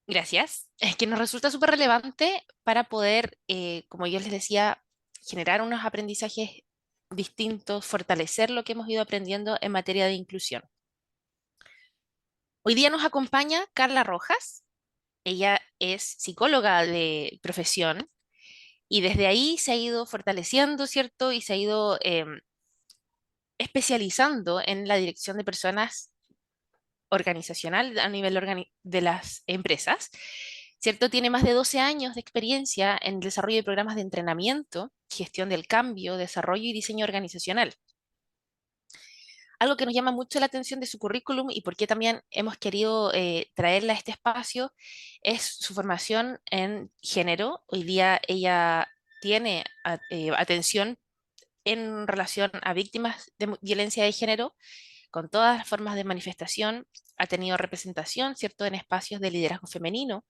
Gracias. Es que nos resulta súper relevante para poder, como yo les decía, generar unos aprendizajes distintos, fortalecer lo que hemos ido aprendiendo en materia de inclusión. Hoy día nos acompaña Carla Rojas. Ella es psicóloga de profesión y desde ahí se ha ido fortaleciendo, ¿cierto? Y se ha ido especializando en la dirección de personas organizacional a nivel de las empresas, ¿cierto? Tiene más de 12 años de experiencia en el desarrollo de programas de entrenamiento, gestión del cambio, desarrollo y diseño organizacional. Algo que nos llama mucho la atención de su currículum y por qué también hemos querido traerla a este espacio es su formación en género. Hoy día ella tiene atención en relación a víctimas de violencia de género con todas las formas de manifestación, ha tenido representación, ¿cierto?, en espacios de liderazgo femenino,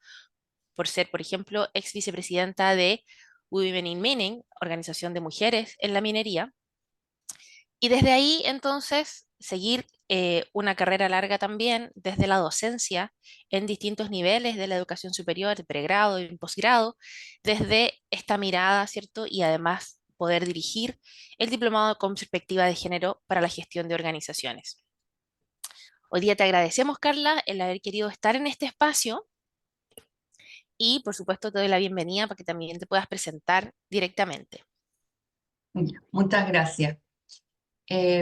por ser, por ejemplo, ex vicepresidenta de Women in Mining, organización de mujeres en la minería, y desde ahí, entonces, seguir una carrera larga también desde la docencia en distintos niveles de la educación superior, de pregrado y posgrado, desde esta mirada, ¿cierto? Y además poder dirigir el diplomado con perspectiva de género para la gestión de organizaciones. Hoy día te agradecemos, Carla, el haber querido estar en este espacio y, por supuesto, te doy la bienvenida para que también te puedas presentar directamente. Ya, muchas gracias.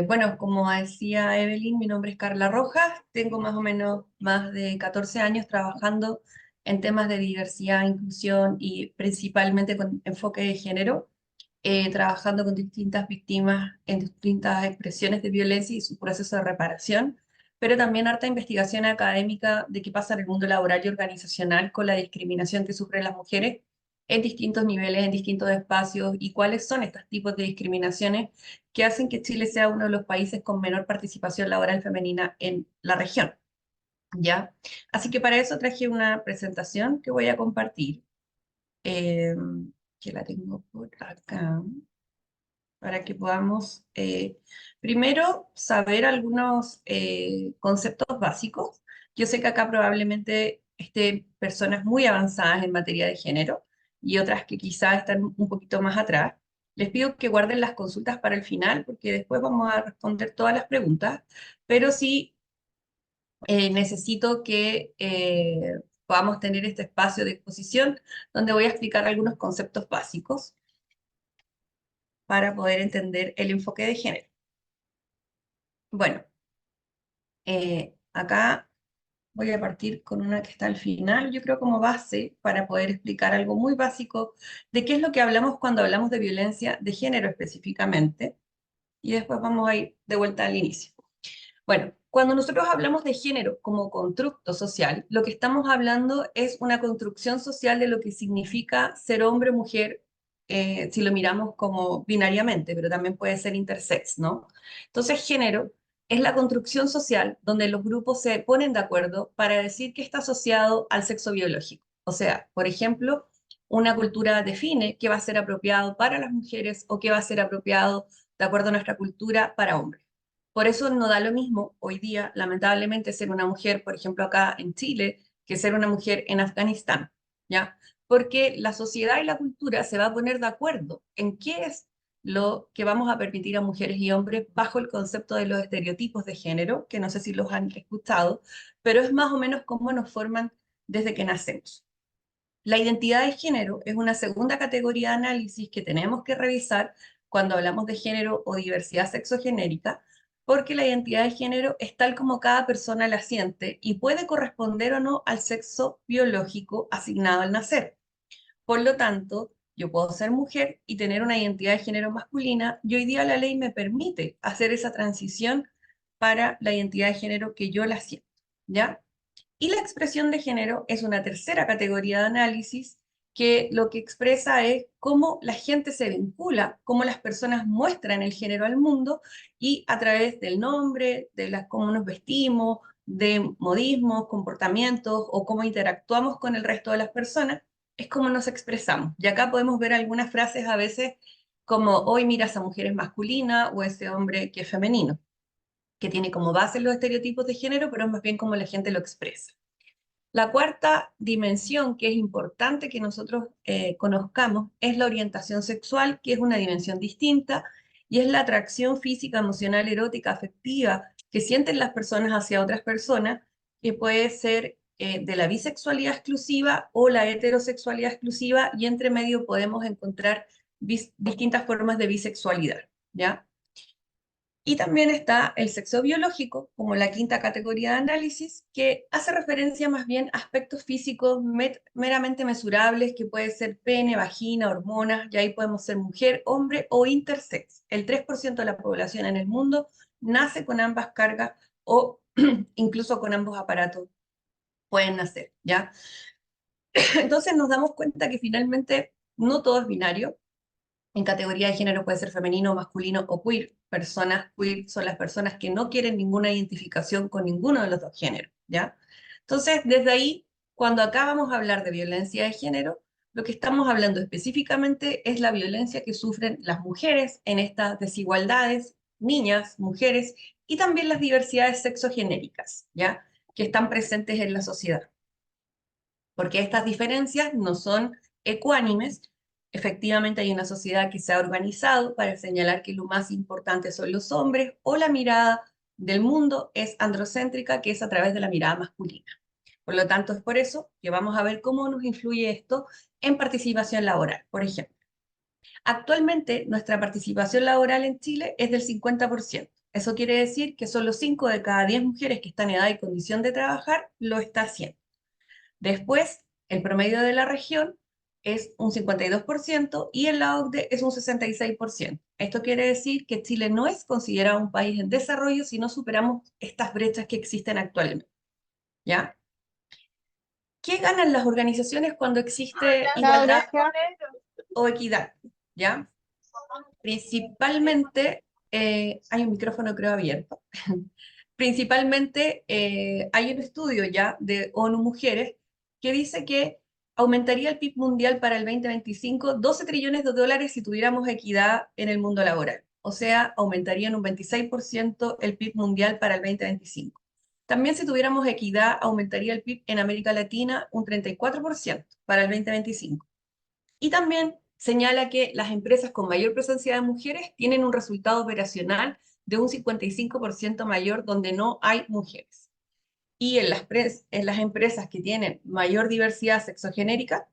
Bueno, como decía Evelyn, mi nombre es Carla Rojas, tengo más o menos más de 14 años trabajando en temas de diversidad, inclusión y principalmente con enfoque de género, trabajando con distintas víctimas en distintas expresiones de violencia y su proceso de reparación, pero también harta investigación académica de qué pasa en el mundo laboral y organizacional con la discriminación que sufren las mujeres en distintos niveles, en distintos espacios, y cuáles son estos tipos de discriminaciones que hacen que Chile sea uno de los países con menor participación laboral femenina en la región, ¿ya? Así que para eso traje una presentación que voy a compartir, eh, que la tengo por acá, para que podamos primero saber algunos conceptos básicos. Yo sé que acá probablemente estén personas muy avanzadas en materia de género y otras que quizás están un poquito más atrás. Les pido que guarden las consultas para el final porque después vamos a responder todas las preguntas, pero sí necesito que podamos tener este espacio de exposición donde voy a explicar algunos conceptos básicos para poder entender el enfoque de género. Bueno, acá voy a partir con una que está al final, yo creo como base para poder explicar algo muy básico de qué es lo que hablamos cuando hablamos de violencia de género específicamente, y después vamos a ir de vuelta al inicio. Bueno, cuando nosotros hablamos de género como constructo social, lo que estamos hablando es una construcción social de lo que significa ser hombre o mujer, si lo miramos como binariamente, pero también puede ser intersex, ¿no? Entonces, género es la construcción social donde los grupos se ponen de acuerdo para decir que está asociado al sexo biológico. O sea, por ejemplo, una cultura define qué va a ser apropiado para las mujeres o qué va a ser apropiado de acuerdo a nuestra cultura para hombres. Por eso no da lo mismo hoy día, lamentablemente, ser una mujer, por ejemplo, acá en Chile, que ser una mujer en Afganistán, ¿ya? Porque la sociedad y la cultura se va a poner de acuerdo en qué es lo que vamos a permitir a mujeres y hombres bajo el concepto de los estereotipos de género, que no sé si los han escuchado, pero es más o menos cómo nos forman desde que nacemos. La identidad de género es una segunda categoría de análisis que tenemos que revisar cuando hablamos de género o diversidad sexogenérica, porque la identidad de género es tal como cada persona la siente y puede corresponder o no al sexo biológico asignado al nacer. Por lo tanto, yo puedo ser mujer y tener una identidad de género masculina, y hoy día la ley me permite hacer esa transición para la identidad de género que yo la siento, ¿ya? Y la expresión de género es una tercera categoría de análisis que lo que expresa es cómo la gente se vincula, cómo las personas muestran el género al mundo y a través del nombre, de cómo nos vestimos, de modismos, comportamientos o cómo interactuamos con el resto de las personas, es cómo nos expresamos. Y acá podemos ver algunas frases a veces como hoy mira esa mujer es masculina o ese hombre que es femenino, que tiene como base los estereotipos de género, pero es más bien como la gente lo expresa. La cuarta dimensión que es importante que nosotros conozcamos es la orientación sexual, que es una dimensión distinta, y es la atracción física, emocional, erótica, afectiva que sienten las personas hacia otras personas, que puede ser de la bisexualidad exclusiva o la heterosexualidad exclusiva, y entre medio podemos encontrar distintas formas de bisexualidad, ¿ya? Y también está el sexo biológico, como la quinta categoría de análisis, que hace referencia más bien a aspectos físicos meramente mesurables, que puede ser pene, vagina, hormonas, y ahí podemos ser mujer, hombre o intersex. El 3% de la población en el mundo nace con ambas cargas o incluso con ambos aparatos pueden nacer, ¿ya? Entonces nos damos cuenta que finalmente no todo es binario. En categoría de género puede ser femenino, masculino o queer. Personas queer son las personas que no quieren ninguna identificación con ninguno de los dos géneros, ¿ya? Entonces, desde ahí, cuando acá vamos a hablar de violencia de género, lo que estamos hablando específicamente es la violencia que sufren las mujeres en estas desigualdades, niñas, mujeres, y también las diversidades sexogenéricas, ¿ya? Que están presentes en la sociedad, porque estas diferencias no son ecuánimes. Efectivamente hay una sociedad que se ha organizado para señalar que lo más importante son los hombres, o la mirada del mundo es androcéntrica, que es a través de la mirada masculina. Por lo tanto, es por eso que vamos a ver cómo nos influye esto en participación laboral. Por ejemplo, actualmente nuestra participación laboral en Chile es del 50%. Eso quiere decir que solo 5 de cada 10 mujeres que están en edad y condición de trabajar lo está haciendo. Después, el promedio de la región es un 52% y en la OCDE es un 66%. Esto quiere decir que Chile no es considerado un país en desarrollo si no superamos estas brechas que existen actualmente, ¿ya? ¿Qué ganan las organizaciones cuando existe igualdad o equidad? ¿Ya? Principalmente, hay un micrófono creo abierto. Principalmente hay un estudio ya de ONU Mujeres que dice que aumentaría el PIB mundial para el 2025 12 trillones de dólares si tuviéramos equidad en el mundo laboral. O sea, aumentaría en un 26% el PIB mundial para el 2025. También si tuviéramos equidad, aumentaría el PIB en América Latina un 34% para el 2025. Y también señala que las empresas con mayor presencia de mujeres tienen un resultado operacional de un 55% mayor donde no hay mujeres. Y en las empresas que tienen mayor diversidad sexogenérica,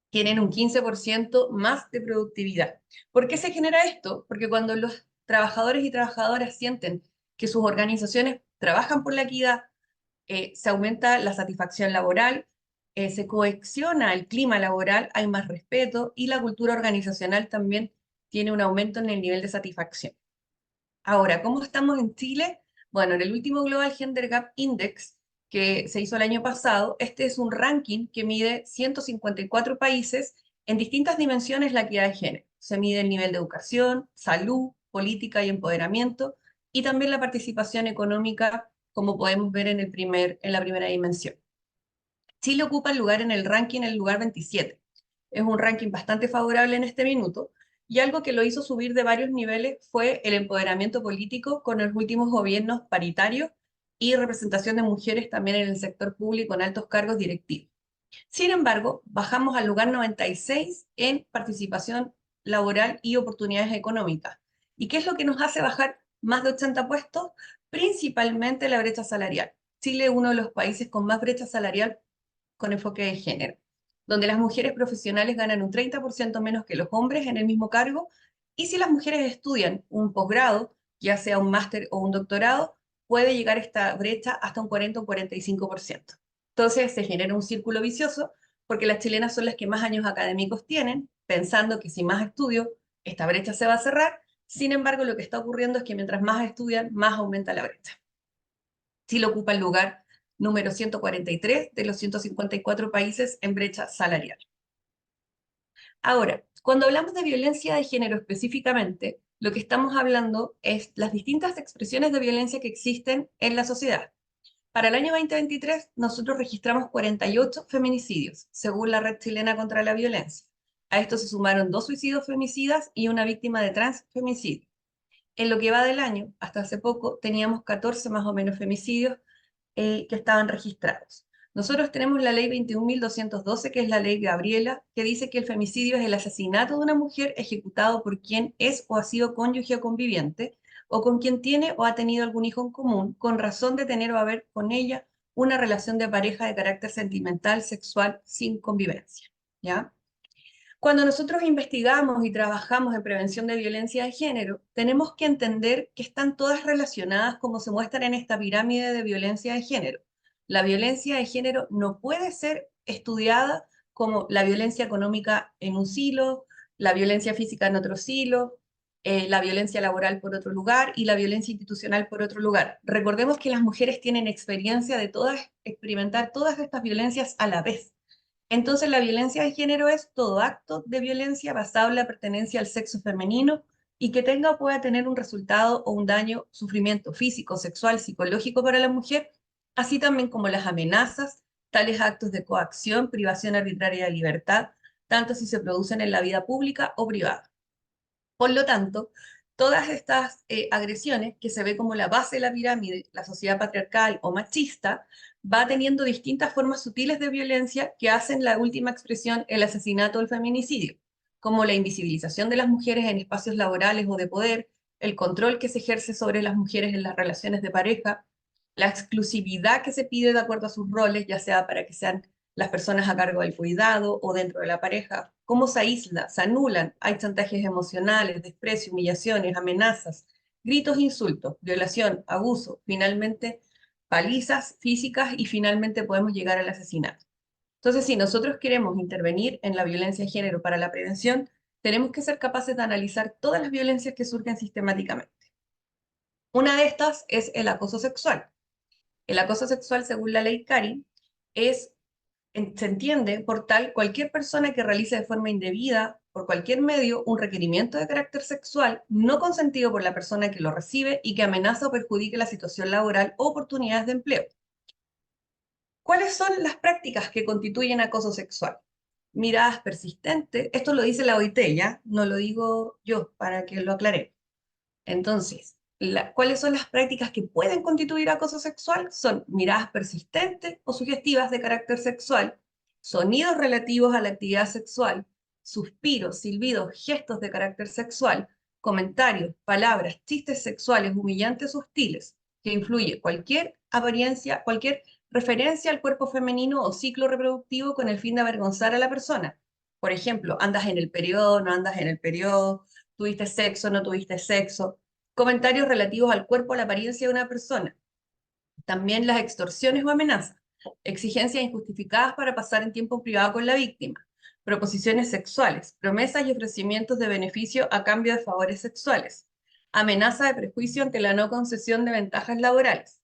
tienen un 15% más de productividad. ¿Por qué se genera esto? Porque cuando los trabajadores y trabajadoras sienten que sus organizaciones trabajan por la equidad, se aumenta la satisfacción laboral, se cohesiona el clima laboral, hay más respeto y la cultura organizacional también tiene un aumento en el nivel de satisfacción. Ahora, ¿cómo estamos en Chile? Bueno, en el último Global Gender Gap Index que se hizo el año pasado, este es un ranking que mide 154 países en distintas dimensiones la equidad de género. Se mide el nivel de educación, salud, política y empoderamiento, y también la participación económica, como podemos ver en la primera dimensión. Chile ocupa el lugar en el ranking, el lugar 27. Es un ranking bastante favorable en este minuto, y algo que lo hizo subir de varios niveles fue el empoderamiento político con los últimos gobiernos paritarios y representación de mujeres también en el sector público en altos cargos directivos. Sin embargo, bajamos al lugar 96 en participación laboral y oportunidades económicas. ¿Y qué es lo que nos hace bajar más de 80 puestos? Principalmente la brecha salarial. Chile es uno de los países con más brecha salarial con enfoque de género, donde las mujeres profesionales ganan un 30% menos que los hombres en el mismo cargo, y si las mujeres estudian un posgrado, ya sea un máster o un doctorado, puede llegar esta brecha hasta un 40 o 45%. Entonces se genera un círculo vicioso porque las chilenas son las que más años académicos tienen, pensando que si más estudio, esta brecha se va a cerrar. Sin embargo, lo que está ocurriendo es que mientras más estudian, más aumenta la brecha. Chile ocupa el lugar número 143 de los 154 países en brecha salarial. Ahora, cuando hablamos de violencia de género específicamente, lo que estamos hablando es las distintas expresiones de violencia que existen en la sociedad. Para el año 2023, nosotros registramos 48 feminicidios, según la Red Chilena contra la Violencia. A esto se sumaron 2 suicidios femicidas y una víctima de transfemicidio. En lo que va del año, hasta hace poco, teníamos 14 más o menos femicidios que estaban registrados. Nosotros tenemos la ley 21.212, que es la ley Gabriela, que dice que el femicidio es el asesinato de una mujer ejecutado por quien es o ha sido cónyuge o conviviente, o con quien tiene o ha tenido algún hijo en común, con razón de tener o haber con ella una relación de pareja de carácter sentimental, sexual, sin convivencia. ¿Ya? Cuando nosotros investigamos y trabajamos en prevención de violencia de género, tenemos que entender que están todas relacionadas como se muestran en esta pirámide de violencia de género. La violencia de género no puede ser estudiada como la violencia económica en un silo, la violencia física en otro silo, la violencia laboral por otro lugar y la violencia institucional por otro lugar. Recordemos que las mujeres tienen experiencia de todas, experimentar todas estas violencias a la vez. Entonces, la violencia de género es todo acto de violencia basado en la pertenencia al sexo femenino y que tenga o pueda tener un resultado o un daño, sufrimiento físico, sexual, psicológico para la mujer, así también como las amenazas, tales actos de coacción, privación arbitraria de libertad, tanto si se producen en la vida pública o privada. Por lo tanto, todas estas agresiones, que se ve como la base de la pirámide, la sociedad patriarcal o machista, va teniendo distintas formas sutiles de violencia que hacen la última expresión el asesinato o el feminicidio, como la invisibilización de las mujeres en espacios laborales o de poder, el control que se ejerce sobre las mujeres en las relaciones de pareja, la exclusividad que se pide de acuerdo a sus roles, ya sea para que sean las personas a cargo del cuidado o dentro de la pareja, cómo se aísla, se anulan, hay chantajes emocionales, desprecio, humillaciones, amenazas, gritos, insultos, violación, abuso, finalmente palizas físicas y finalmente podemos llegar al asesinato. Entonces, si nosotros queremos intervenir en la violencia de género para la prevención, tenemos que ser capaces de analizar todas las violencias que surgen sistemáticamente. Una de estas es el acoso sexual. El acoso sexual, según la ley Cari, es se entiende por tal cualquier persona que realice de forma indebida, por cualquier medio, un requerimiento de carácter sexual no consentido por la persona que lo recibe y que amenaza o perjudique la situación laboral o oportunidades de empleo. ¿Cuáles son las prácticas que constituyen acoso sexual? Miradas persistentes, esto lo dice la OIT, ¿ya? No lo digo yo, para que lo aclare. Entonces, ¿cuáles son las prácticas que pueden constituir acoso sexual? Son miradas persistentes o sugestivas de carácter sexual, sonidos relativos a la actividad sexual, suspiros, silbidos, gestos de carácter sexual, comentarios, palabras, chistes sexuales humillantes o hostiles, que influye cualquier apariencia, cualquier referencia al cuerpo femenino o ciclo reproductivo con el fin de avergonzar a la persona. Por ejemplo, andas en el periodo, no andas en el periodo, tuviste sexo, no tuviste sexo, comentarios relativos al cuerpo o la apariencia de una persona. También las extorsiones o amenazas, exigencias injustificadas para pasar en tiempo privado con la víctima, proposiciones sexuales, promesas y ofrecimientos de beneficio a cambio de favores sexuales, amenaza de prejuicio ante la no concesión de ventajas laborales,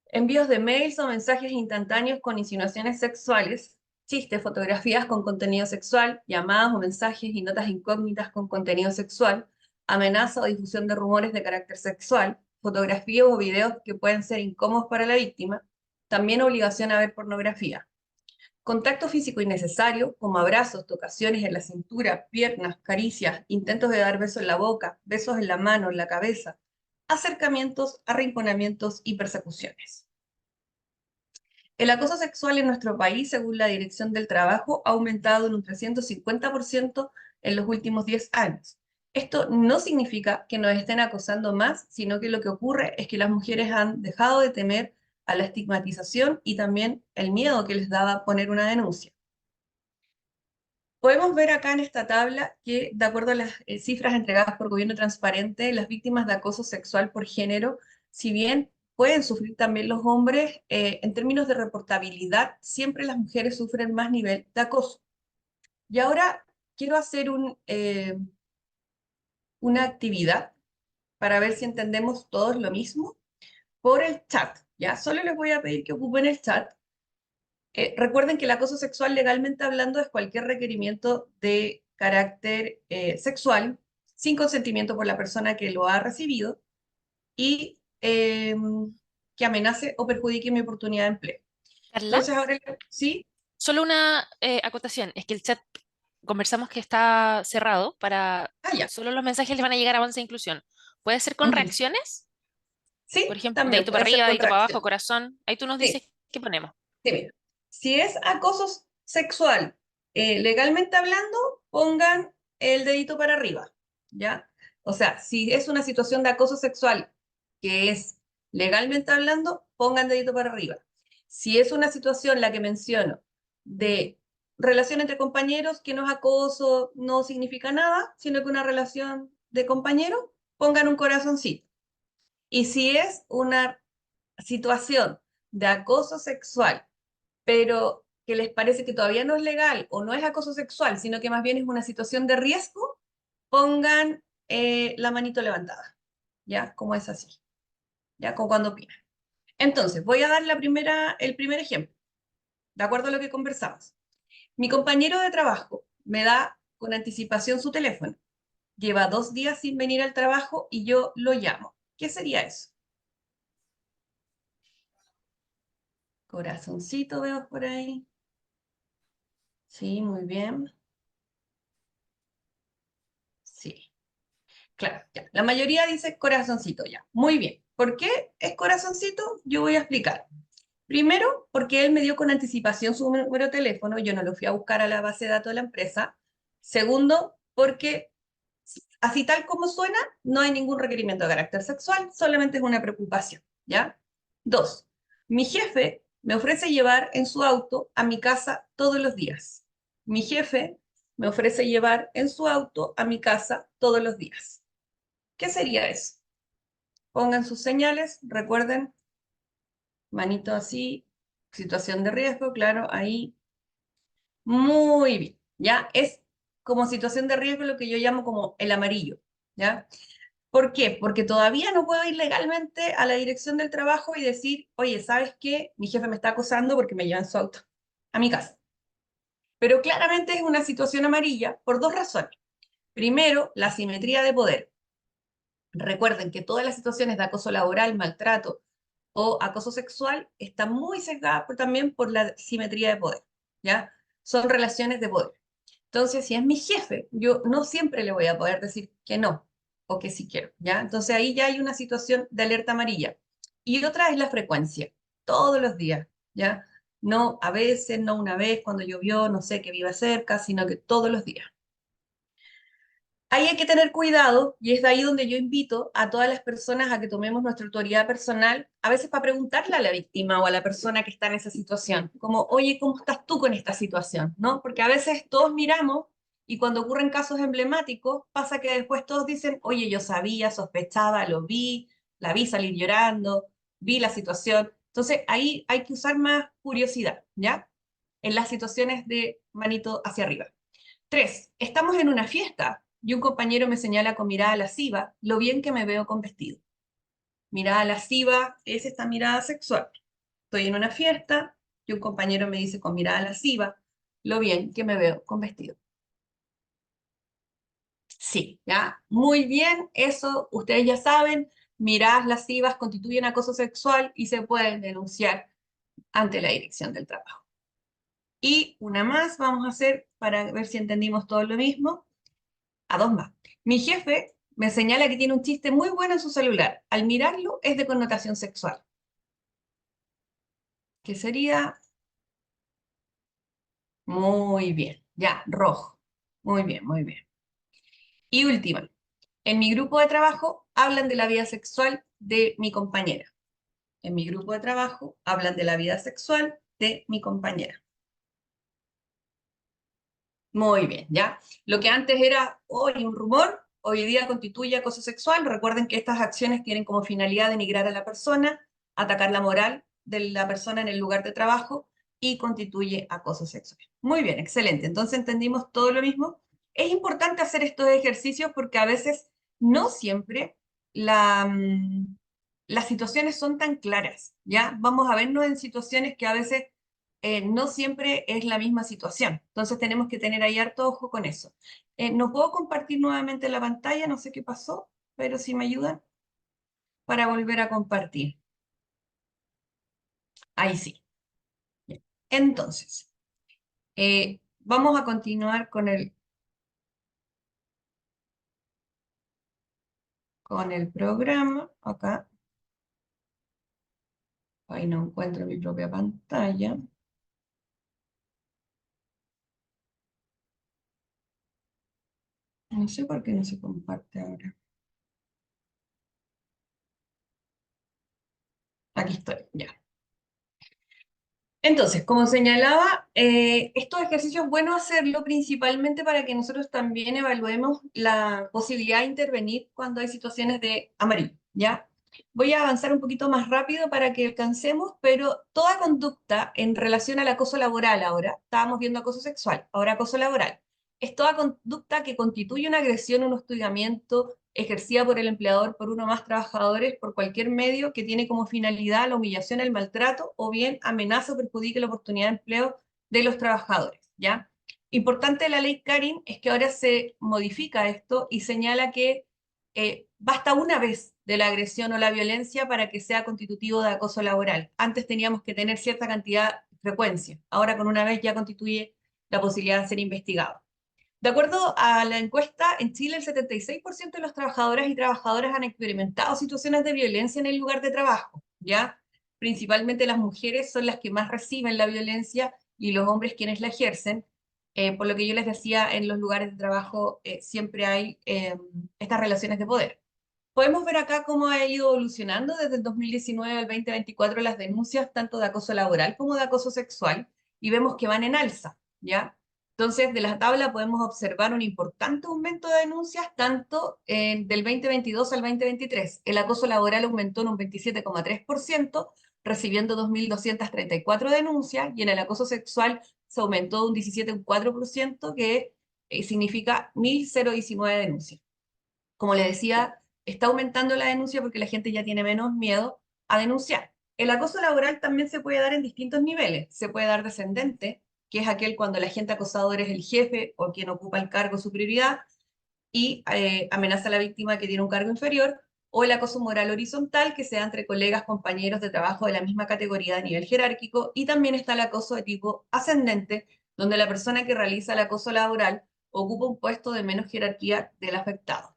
envíos de mails o mensajes instantáneos con insinuaciones sexuales, chistes, fotografías con contenido sexual, llamadas o mensajes y notas incógnitas con contenido sexual, amenaza o difusión de rumores de carácter sexual, fotografías o videos que pueden ser incómodos para la víctima, también obligación a ver pornografía. Contacto físico innecesario, como abrazos, tocaciones en la cintura, piernas, caricias, intentos de dar besos en la boca, besos en la mano, en la cabeza, acercamientos, arrinconamientos y persecuciones. El acoso sexual en nuestro país, según la Dirección del Trabajo, ha aumentado en un 350% en los últimos 10 años. Esto no significa que nos estén acosando más, sino que lo que ocurre es que las mujeres han dejado de temer a la estigmatización y también el miedo que les daba poner una denuncia. Podemos ver acá en esta tabla que, de acuerdo a las cifras entregadas por Gobierno Transparente, las víctimas de acoso sexual por género, si bien pueden sufrir también los hombres, en términos de reportabilidad, siempre las mujeres sufren más nivel de acoso. Y ahora quiero hacer una actividad para ver si entendemos todos lo mismo por el chat. ¿Ya? Solo les voy a pedir que ocupen el chat. Recuerden que el acoso sexual, legalmente hablando, es cualquier requerimiento de carácter sexual sin consentimiento por la persona que lo ha recibido y que amenace o perjudique mi oportunidad de empleo. Carla, Entonces, ahora, ¿sí? solo una acotación, es que el chat conversamos que está cerrado para Ah, ya. solo los mensajes les van a llegar a Avance de Inclusión. ¿Puede ser con Ujú. reacciones? Por Sí, ejemplo, también dedito para puede ser arriba, dedito para abajo, contracción. corazón. Ahí tú nos dices Sí, ¿Qué ponemos? Sí, mira. Si es acoso sexual, legalmente hablando, pongan el dedito para arriba, ¿ya? O sea, si es una situación de acoso sexual que es legalmente hablando, pongan dedito para arriba. Si es una situación, la que menciono, de relación entre compañeros, que no es acoso, no significa nada, sino que una relación de compañeros, pongan un corazoncito. Y si es una situación de acoso sexual, pero que les parece que todavía no es legal o no es acoso sexual, sino que más bien es una situación de riesgo, pongan la manito levantada, ¿ya? Como es así, ¿ya? Como cuando opinan. Entonces, voy a dar el primer ejemplo, de acuerdo a lo que conversamos. Mi compañero de trabajo me da con anticipación su teléfono. Lleva 2 días sin venir al trabajo y yo lo llamo. ¿Qué sería eso? Corazoncito veo por ahí. Sí, muy bien. Sí. Claro, ya. La mayoría dice corazoncito ya. Muy bien. ¿Por qué es corazoncito? Yo voy a explicar. Primero, porque él me dio con anticipación su número de teléfono, yo no lo fui a buscar a la base de datos de la empresa. Segundo, porque así tal como suena, no hay ningún requerimiento de carácter sexual, solamente es una preocupación, ¿ya? Dos, mi jefe me ofrece llevar en su auto a mi casa todos los días. Mi jefe me ofrece llevar en su auto a mi casa todos los días. ¿Qué sería eso? Pongan sus señales, recuerden, manito así, situación de riesgo, claro, ahí. Muy bien, ¿ya? Es como situación de riesgo lo que yo llamo como el amarillo, ¿ya? ¿Por qué? Porque todavía no puedo ir legalmente a la dirección del trabajo y decir, oye, ¿sabes qué? Mi jefe me está acosando porque me lleva en su auto a mi casa. Pero claramente es una situación amarilla por dos razones. Primero, la asimetría de poder. Recuerden que todas las situaciones de acoso laboral, maltrato o acoso sexual están muy sesgadas también por la simetría de poder, ¿ya? Son relaciones de poder. Entonces, si es mi jefe, yo no siempre le voy a poder decir que no o que sí quiero, ¿ya? Entonces ahí ya hay una situación de alerta amarilla. Y otra es la frecuencia, todos los días, ¿ya? No a veces, no una vez cuando llovió, no sé, que viva cerca, sino que todos los días. Ahí hay que tener cuidado y es de ahí donde yo invito a todas las personas a que tomemos nuestra autoridad personal, a veces para preguntarle a la víctima o a la persona que está en esa situación, como, oye, ¿cómo estás tú con esta situación? ¿No? Porque a veces todos miramos y cuando ocurren casos emblemáticos, pasa que después todos dicen, oye, yo sabía, sospechaba, lo vi, la vi salir llorando, vi la situación. Entonces ahí hay que usar más curiosidad, ¿ya? En las situaciones de manito hacia arriba. Tres, estamos en una fiesta y un compañero me señala con mirada lasciva lo bien que me veo con vestido. Mirada lasciva es esta mirada sexual. Estoy en una fiesta y un compañero me dice con mirada lasciva lo bien que me veo con vestido. Sí, ¿ya? Muy bien, eso ustedes ya saben, miradas lascivas constituyen acoso sexual y se pueden denunciar ante la Dirección del Trabajo. Y una más vamos a hacer para ver si entendimos todo lo mismo. A dos más. Mi jefe me señala que tiene un chiste muy bueno en su celular. Al mirarlo es de connotación sexual. ¿Qué sería? Muy bien. Ya, rojo. Muy bien, muy bien. Y última. En mi grupo de trabajo hablan de la vida sexual de mi compañera. En mi grupo de trabajo hablan de la vida sexual de mi compañera. Muy bien, ¿ya? Lo que antes era hoy un rumor, hoy día constituye acoso sexual. Recuerden que estas acciones tienen como finalidad denigrar a la persona, atacar la moral de la persona en el lugar de trabajo y constituye acoso sexual. Muy bien, excelente. Entonces entendimos todo lo mismo. Es importante hacer estos ejercicios porque a veces no siempre la, las situaciones son tan claras, ¿ya? Vamos a vernos en situaciones que a veces no siempre es la misma situación. Entonces tenemos que tener ahí harto ojo con eso. No puedo compartir nuevamente la pantalla, no sé qué pasó, pero si me ayudan para volver a compartir. Ahí sí. Bien. Entonces, vamos a continuar con el programa. Acá, Ahí no encuentro mi propia pantalla. No sé por qué no se comparte ahora. Aquí estoy, ya. Entonces, como señalaba, estos ejercicios es bueno hacerlo principalmente para que nosotros también evaluemos la posibilidad de intervenir cuando hay situaciones de amarillo, ¿ya? Voy a avanzar un poquito más rápido para que alcancemos, pero toda conducta en relación al acoso laboral ahora, estábamos viendo acoso sexual, ahora acoso laboral, es toda conducta que constituye una agresión o un hostigamiento ejercida por el empleador por uno o más trabajadores por cualquier medio que tiene como finalidad la humillación, el maltrato o bien amenaza o perjudique la oportunidad de empleo de los trabajadores, ¿ya? Importante de la ley Karin es que ahora se modifica esto y señala que basta una vez de la agresión o la violencia para que sea constitutivo de acoso laboral. Antes teníamos que tener cierta cantidad de frecuencia, ahora con una vez ya constituye la posibilidad de ser investigado. De acuerdo a la encuesta, en Chile el 76% de los trabajadores y trabajadoras han experimentado situaciones de violencia en el lugar de trabajo, ¿ya? Principalmente las mujeres son las que más reciben la violencia y los hombres quienes la ejercen. Por lo que yo les decía, en los lugares de trabajo siempre hay estas relaciones de poder. Podemos ver acá cómo ha ido evolucionando desde el 2019 al 2024 las denuncias tanto de acoso laboral como de acoso sexual y vemos que van en alza, ¿ya? Entonces, de la tabla podemos observar un importante aumento de denuncias tanto del 2022 al 2023. El acoso laboral aumentó en un 27,3%, recibiendo 2.234 denuncias, y en el acoso sexual se aumentó un 17,4%, que significa 1.019 denuncias. Como le decía, está aumentando la denuncia porque la gente ya tiene menos miedo a denunciar. El acoso laboral también se puede dar en distintos niveles. Se puede dar descendente, que es aquel cuando el agente acosador es el jefe o quien ocupa el cargo su prioridad y amenaza a la víctima que tiene un cargo inferior, o el acoso moral horizontal, que se da entre colegas, compañeros de trabajo de la misma categoría a nivel jerárquico, y también está el acoso de tipo ascendente, donde la persona que realiza el acoso laboral ocupa un puesto de menos jerarquía del afectado.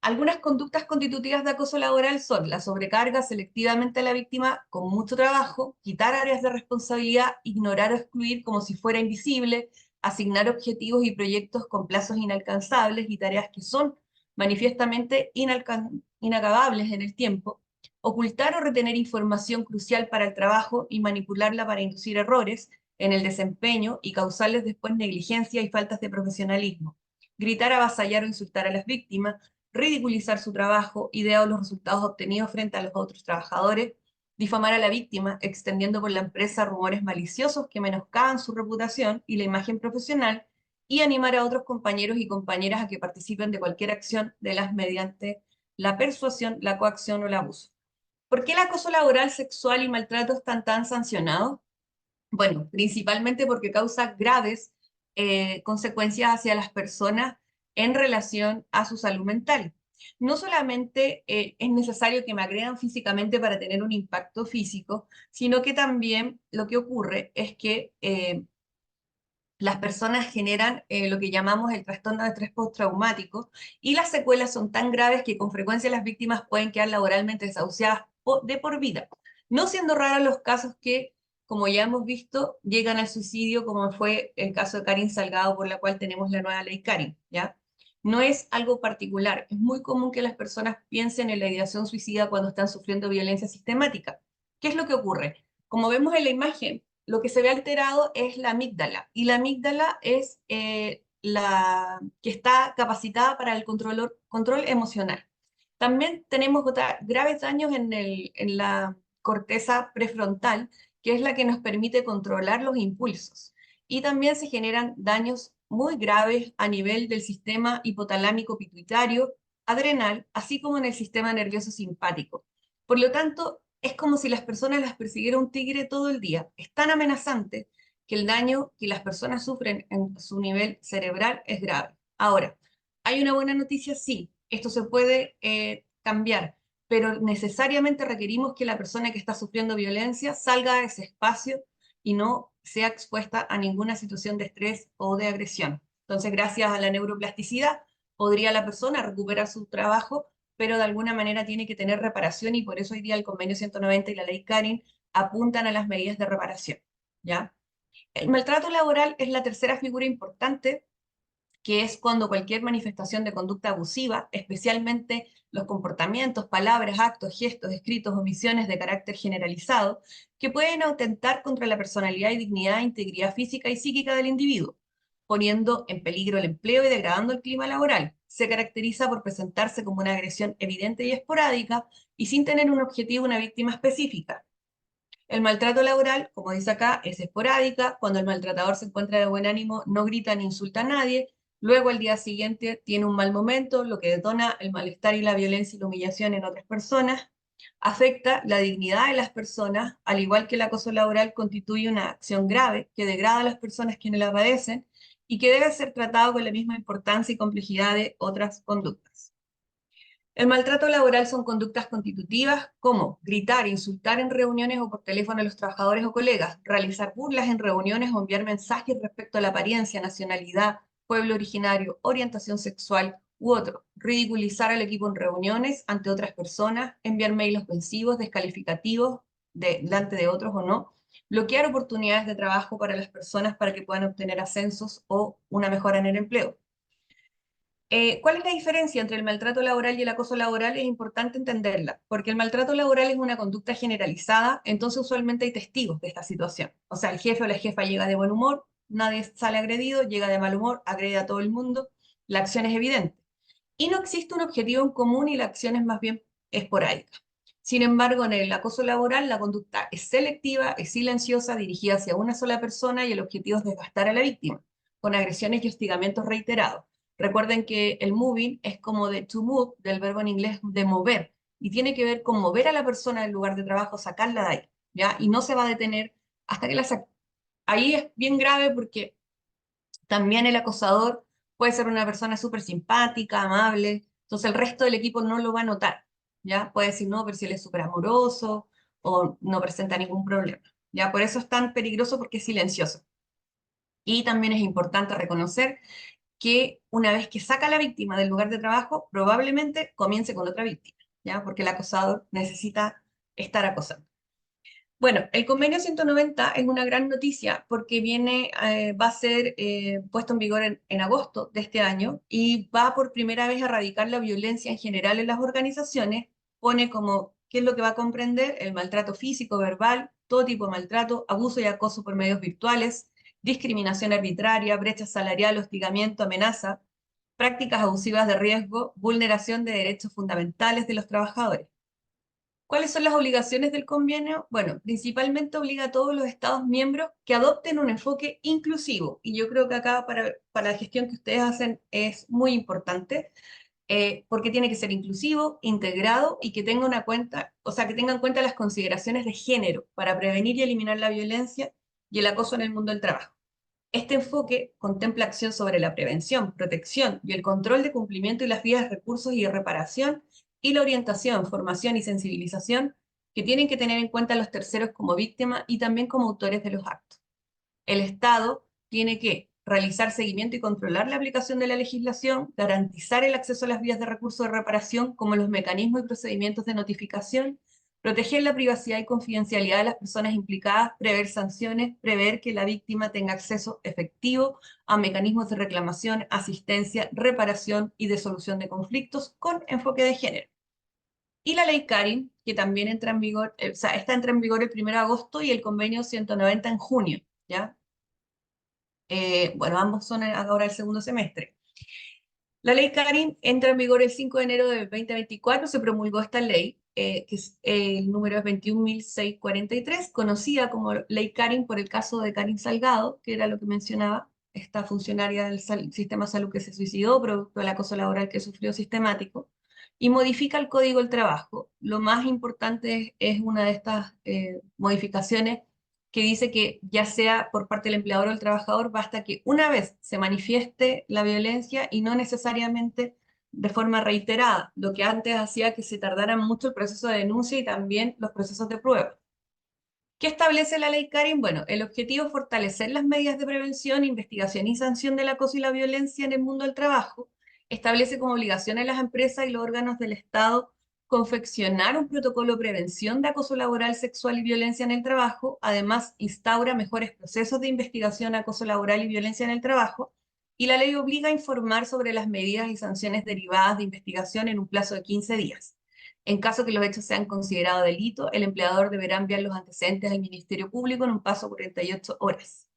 Algunas conductas constitutivas de acoso laboral son la sobrecarga selectivamente a la víctima con mucho trabajo, quitar áreas de responsabilidad, ignorar o excluir como si fuera invisible, asignar objetivos y proyectos con plazos inalcanzables y tareas que son manifiestamente inacabables en el tiempo, ocultar o retener información crucial para el trabajo y manipularla para inducir errores en el desempeño y causarles después negligencia y faltas de profesionalismo, gritar, avasallar o insultar a las víctimas, ridiculizar su trabajo, idea o los resultados obtenidos frente a los otros trabajadores, difamar a la víctima, extendiendo por la empresa rumores maliciosos que menoscaban su reputación y la imagen profesional, y animar a otros compañeros y compañeras a que participen de cualquier acción de las mediante la persuasión, la coacción o el abuso. ¿Por qué el acoso laboral, sexual y maltrato están tan sancionados? Bueno, principalmente porque causa graves consecuencias hacia las personas en relación a su salud mental. No solamente es necesario que me agredan físicamente para tener un impacto físico, sino que también lo que ocurre es que las personas generan lo que llamamos el trastorno de estrés postraumático, y las secuelas son tan graves que con frecuencia las víctimas pueden quedar laboralmente desahuciadas de por vida, no siendo raros los casos que, como ya hemos visto, llegan al suicidio, como fue el caso de Karin Salgado, por la cual tenemos la nueva ley Karin, ¿ya? No es algo particular, es muy común que las personas piensen en la ideación suicida cuando están sufriendo violencia sistemática. ¿Qué es lo que ocurre? Como vemos en la imagen, lo que se ve alterado es la amígdala, y la amígdala es la que está capacitada para el control emocional. También tenemos graves daños en la corteza prefrontal, que es la que nos permite controlar los impulsos. Y también se generan daños muy graves a nivel del sistema hipotalámico pituitario, adrenal, así como en el sistema nervioso simpático. Por lo tanto, es como si las personas las persiguiera un tigre todo el día. Es tan amenazante que el daño que las personas sufren en su nivel cerebral es grave. Ahora, ¿hay una buena noticia? Sí, esto se puede cambiar, pero necesariamente requerimos que la persona que está sufriendo violencia salga de ese espacio y no sea expuesta a ninguna situación de estrés o de agresión. Entonces, gracias a la neuroplasticidad, podría la persona recuperar su trabajo, pero de alguna manera tiene que tener reparación, y por eso hoy día el convenio 190 y la ley Karin apuntan a las medidas de reparación, ¿ya? El maltrato laboral es la tercera figura importante, que es cuando cualquier manifestación de conducta abusiva, especialmente los comportamientos, palabras, actos, gestos, escritos, omisiones de carácter generalizado, que pueden atentar contra la personalidad y dignidad e integridad física y psíquica del individuo, poniendo en peligro el empleo y degradando el clima laboral. Se caracteriza por presentarse como una agresión evidente y esporádica y sin tener un objetivo, una víctima específica. El maltrato laboral, como dice acá, es esporádica. Cuando el maltratador se encuentra de buen ánimo, no grita ni insulta a nadie. Luego, al día siguiente, tiene un mal momento, lo que detona el malestar y la violencia y la humillación en otras personas. Afecta la dignidad de las personas, al igual que el acoso laboral constituye una acción grave que degrada a las personas quienes la padecen y que debe ser tratado con la misma importancia y complejidad de otras conductas. El maltrato laboral son conductas constitutivas como gritar, insultar en reuniones o por teléfono a los trabajadores o colegas, realizar burlas en reuniones o enviar mensajes respecto a la apariencia, nacionalidad, pueblo originario, orientación sexual u otro, ridiculizar al equipo en reuniones ante otras personas, enviar mails ofensivos, descalificativos delante de otros o no, bloquear oportunidades de trabajo para las personas para que puedan obtener ascensos o una mejora en el empleo. ¿Cuál es la diferencia entre el maltrato laboral y el acoso laboral? Es importante entenderla, porque el maltrato laboral es una conducta generalizada, entonces usualmente hay testigos de esta situación. O sea, el jefe o la jefa llega de buen humor, nadie sale agredido, llega de mal humor, agrede a todo el mundo, la acción es evidente. Y no existe un objetivo en común y la acción es más bien esporádica. Sin embargo, en el acoso laboral la conducta es selectiva, es silenciosa, dirigida hacia una sola persona y el objetivo es desgastar a la víctima, con agresiones y hostigamientos reiterados. Recuerden que el moving es como de to move, del verbo en inglés de mover, y tiene que ver con mover a la persona del lugar de trabajo, sacarla de ahí, ¿ya? Y no se va a detener hasta que la saque. Ahí es bien grave porque también el acosador puede ser una persona súper simpática, amable, entonces el resto del equipo no lo va a notar, ¿ya? Puede decir, no, pero si él es súper amoroso o no presenta ningún problema, ¿ya? Por eso es tan peligroso porque es silencioso. Y también es importante reconocer que una vez que saca a la víctima del lugar de trabajo, probablemente comience con otra víctima, ¿ya? Porque el acosador necesita estar acosando. Bueno, el convenio 190 es una gran noticia porque va a ser puesto en vigor en agosto de este año y va por primera vez a erradicar la violencia en general en las organizaciones. Pone como qué es lo que va a comprender el maltrato físico, verbal, todo tipo de maltrato, abuso y acoso por medios virtuales, discriminación arbitraria, brecha salarial, hostigamiento, amenaza, prácticas abusivas de riesgo, vulneración de derechos fundamentales de los trabajadores. ¿Cuáles son las obligaciones del convenio? Bueno, principalmente obliga a todos los Estados miembros que adopten un enfoque inclusivo. Y yo creo que acá para la gestión que ustedes hacen es muy importante, porque tiene que ser inclusivo, integrado y que tenga una cuenta, o sea, que tenga en cuenta las consideraciones de género para prevenir y eliminar la violencia y el acoso en el mundo del trabajo. Este enfoque contempla acción sobre la prevención, protección y el control de cumplimiento y las vías de recursos y de reparación y la orientación, formación y sensibilización que tienen que tener en cuenta los terceros como víctimas y también como autores de los actos. El Estado tiene que realizar seguimiento y controlar la aplicación de la legislación, garantizar el acceso a las vías de recurso de reparación como los mecanismos y procedimientos de notificación, proteger la privacidad y confidencialidad de las personas implicadas, prever sanciones, prever que la víctima tenga acceso efectivo a mecanismos de reclamación, asistencia, reparación y de solución de conflictos con enfoque de género. Y la ley Karin, que también entra en vigor, o sea, esta entra en vigor el 1 de agosto y el convenio 190 en junio, ¿ya? Bueno, ambos son ahora el segundo semestre. La ley Karin entra en vigor el 5 de enero del 2024, se promulgó esta ley, que es, el número es 21.643, conocida como ley Karin por el caso de Karin Salgado, que era lo que mencionaba, esta funcionaria del sistema de salud que se suicidó producto del acoso laboral que sufrió sistemático, y modifica el Código del Trabajo. Lo más importante es una de estas modificaciones que dice que ya sea por parte del empleador o el trabajador, basta que una vez se manifieste la violencia y no necesariamente de forma reiterada, lo que antes hacía que se tardara mucho el proceso de denuncia y también los procesos de prueba. ¿Qué establece la ley Karin? Bueno, el objetivo es fortalecer las medidas de prevención, investigación y sanción del acoso y la violencia en el mundo del trabajo. Establece como obligación a las empresas y los órganos del Estado confeccionar un protocolo de prevención de acoso laboral, sexual y violencia en el trabajo. Además, instaura mejores procesos de investigación de acoso laboral y violencia en el trabajo. Y la ley obliga a informar sobre las medidas y sanciones derivadas de investigación en un plazo de 15 días. En caso que los hechos sean considerados delito, el empleador deberá enviar los antecedentes al Ministerio Público en un plazo de 48 horas.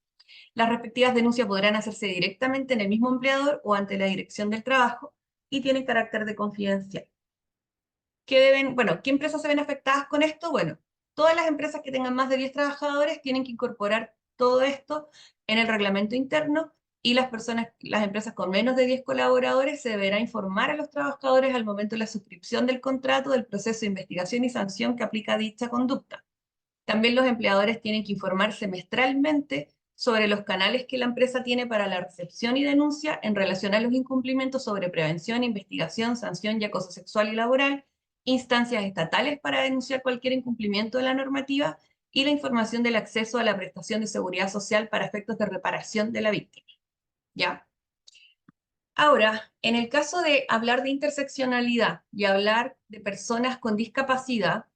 Las respectivas denuncias podrán hacerse directamente en el mismo empleador o ante la Dirección del Trabajo y tienen carácter de confidencial. ¿Qué empresas se ven afectadas con esto? Bueno, todas las empresas que tengan más de 10 trabajadores tienen que incorporar todo esto en el reglamento interno y las empresas con menos de 10 colaboradores se deberá informar a los trabajadores al momento de la suscripción del contrato del proceso de investigación y sanción que aplica dicha conducta. También los empleadores tienen que informar semestralmente sobre los canales que la empresa tiene para la recepción y denuncia en relación a los incumplimientos sobre prevención, investigación, sanción y acoso sexual y laboral, instancias estatales para denunciar cualquier incumplimiento de la normativa y la información del acceso a la prestación de seguridad social para efectos de reparación de la víctima. ¿Ya? Ahora, en el caso de hablar de interseccionalidad y hablar de personas con discapacidad,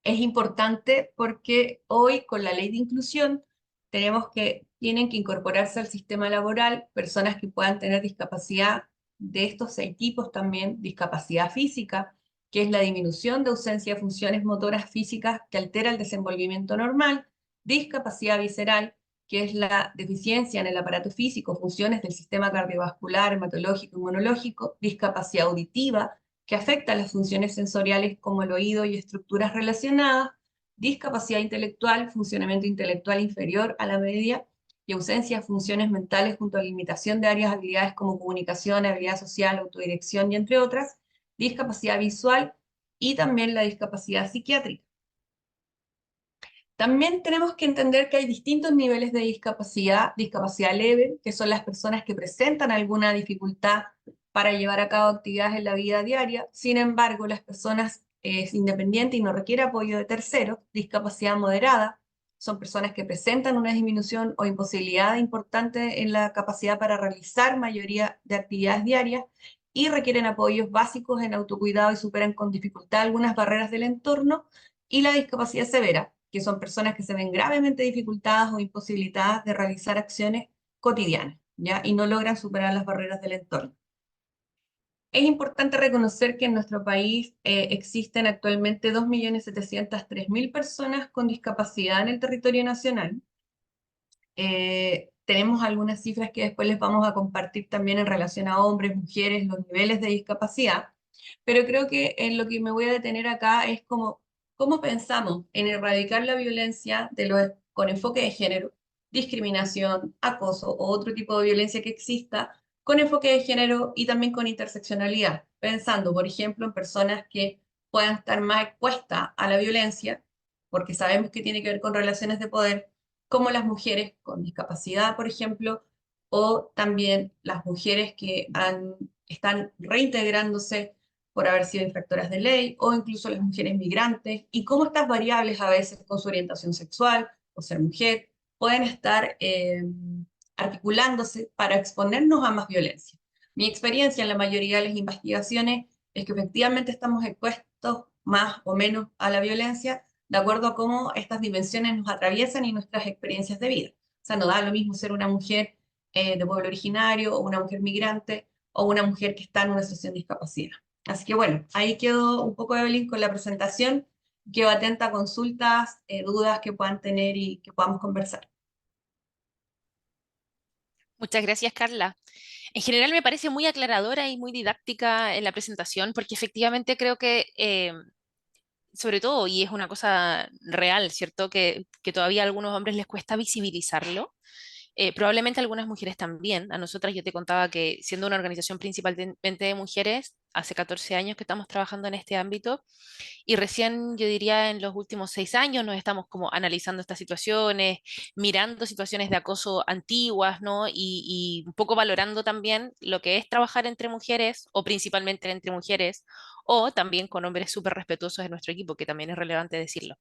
es importante porque hoy con la ley de inclusión tenemos que tienen que incorporarse al sistema laboral personas que puedan tener discapacidad de estos 6 tipos también, discapacidad física, que es la disminución de ausencia de funciones motoras físicas que altera el desenvolvimiento normal, discapacidad visceral, que es la deficiencia en el aparato físico, funciones del sistema cardiovascular, hematológico, inmunológico, discapacidad auditiva, que afecta a las funciones sensoriales como el oído y estructuras relacionadas, discapacidad intelectual, funcionamiento intelectual inferior a la media y ausencia de funciones mentales junto a limitación de áreas de habilidades como comunicación, habilidad social, autodirección y entre otras, discapacidad visual y también la discapacidad psiquiátrica. También tenemos que entender que hay distintos niveles de discapacidad, discapacidad leve, que son las personas que presentan alguna dificultad para llevar a cabo actividades en la vida diaria. Sin embargo, las personas independientes y no requiere apoyo de terceros, discapacidad moderada, son personas que presentan una disminución o imposibilidad importante en la capacidad para realizar mayoría de actividades diarias y requieren apoyos básicos en autocuidado y superan con dificultad algunas barreras del entorno, y la discapacidad severa, que son personas que se ven gravemente dificultadas o imposibilitadas de realizar acciones cotidianas, ¿ya? Y no logran superar las barreras del entorno. Es importante reconocer que en nuestro país existen actualmente 2.703.000 personas con discapacidad en el territorio nacional. Tenemos algunas cifras que después les vamos a compartir también en relación a hombres, mujeres, los niveles de discapacidad, pero creo que en lo que me voy a detener acá es como cómo pensamos en erradicar la violencia con enfoque de género, discriminación, acoso o otro tipo de violencia que exista con enfoque de género y también con interseccionalidad, pensando, por ejemplo, en personas que puedan estar más expuestas a la violencia, porque sabemos que tiene que ver con relaciones de poder, como las mujeres con discapacidad, por ejemplo, o también las mujeres que están reintegrándose por haber sido infractoras de ley, o incluso las mujeres migrantes, y cómo estas variables a veces con su orientación sexual o ser mujer pueden estar articulándose para exponernos a más violencia. Mi experiencia en la mayoría de las investigaciones es que efectivamente estamos expuestos más o menos a la violencia de acuerdo a cómo estas dimensiones nos atraviesan y nuestras experiencias de vida. O sea, no da lo mismo ser una mujer de pueblo originario o una mujer migrante o una mujer que está en una situación de discapacidad. Así que bueno, ahí quedó un poco, Evelyn, con la presentación. Quedo atenta a consultas, dudas que puedan tener y que podamos conversar. Muchas gracias, Carla. En general me parece muy aclaradora y muy didáctica en la presentación, porque efectivamente creo que, sobre todo, y es una cosa real, ¿cierto? Que todavía a algunos hombres les cuesta visibilizarlo. Probablemente algunas mujeres también. A nosotras yo te contaba que siendo una organización principalmente de mujeres, hace 14 años que estamos trabajando en este ámbito y recién yo diría en los últimos 6 años nos estamos como analizando estas situaciones, mirando situaciones de acoso antiguas, ¿no? Y un poco valorando también lo que es trabajar entre mujeres o principalmente entre mujeres o también con hombres súper respetuosos en nuestro equipo, que también es relevante decirlo.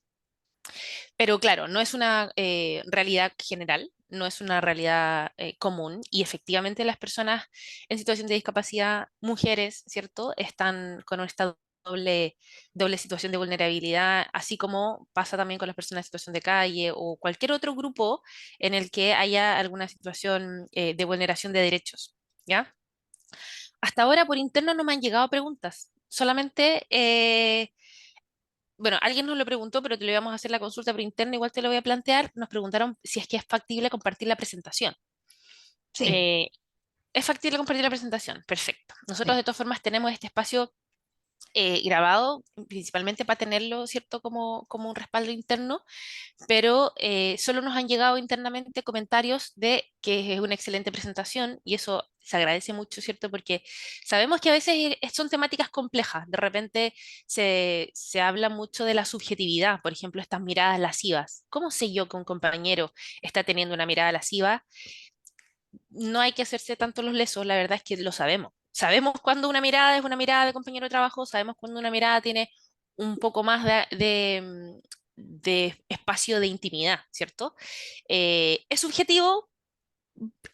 Pero claro, no es una realidad general, no es una realidad común y efectivamente las personas en situación de discapacidad, mujeres, ¿cierto?, están con un estado doble, doble situación de vulnerabilidad, así como pasa también con las personas en situación de calle o cualquier otro grupo en el que haya alguna situación de vulneración de derechos, ¿ya? Hasta ahora por interno no me han llegado preguntas, solamente, bueno, alguien nos lo preguntó, pero te lo íbamos a hacer la consulta por interno, igual te lo voy a plantear, nos preguntaron si es que es factible compartir la presentación. Sí, Eh, es factible compartir la presentación, perfecto. Nosotros sí. de todas formas tenemos este espacio grabado, principalmente para tenerlo, ¿cierto?, como un respaldo interno, pero solo nos han llegado internamente comentarios de que es una excelente presentación y eso se agradece mucho, ¿cierto? Porque sabemos que a veces son temáticas complejas, de repente se habla mucho de la subjetividad, por ejemplo, estas miradas lascivas. ¿Cómo sé yo que un compañero está teniendo una mirada lasciva? No hay que hacerse tanto los lesos, la verdad es que lo sabemos. Sabemos cuando una mirada es una mirada de compañero de trabajo, sabemos cuando una mirada tiene un poco más de espacio de intimidad, ¿cierto? Es subjetivo,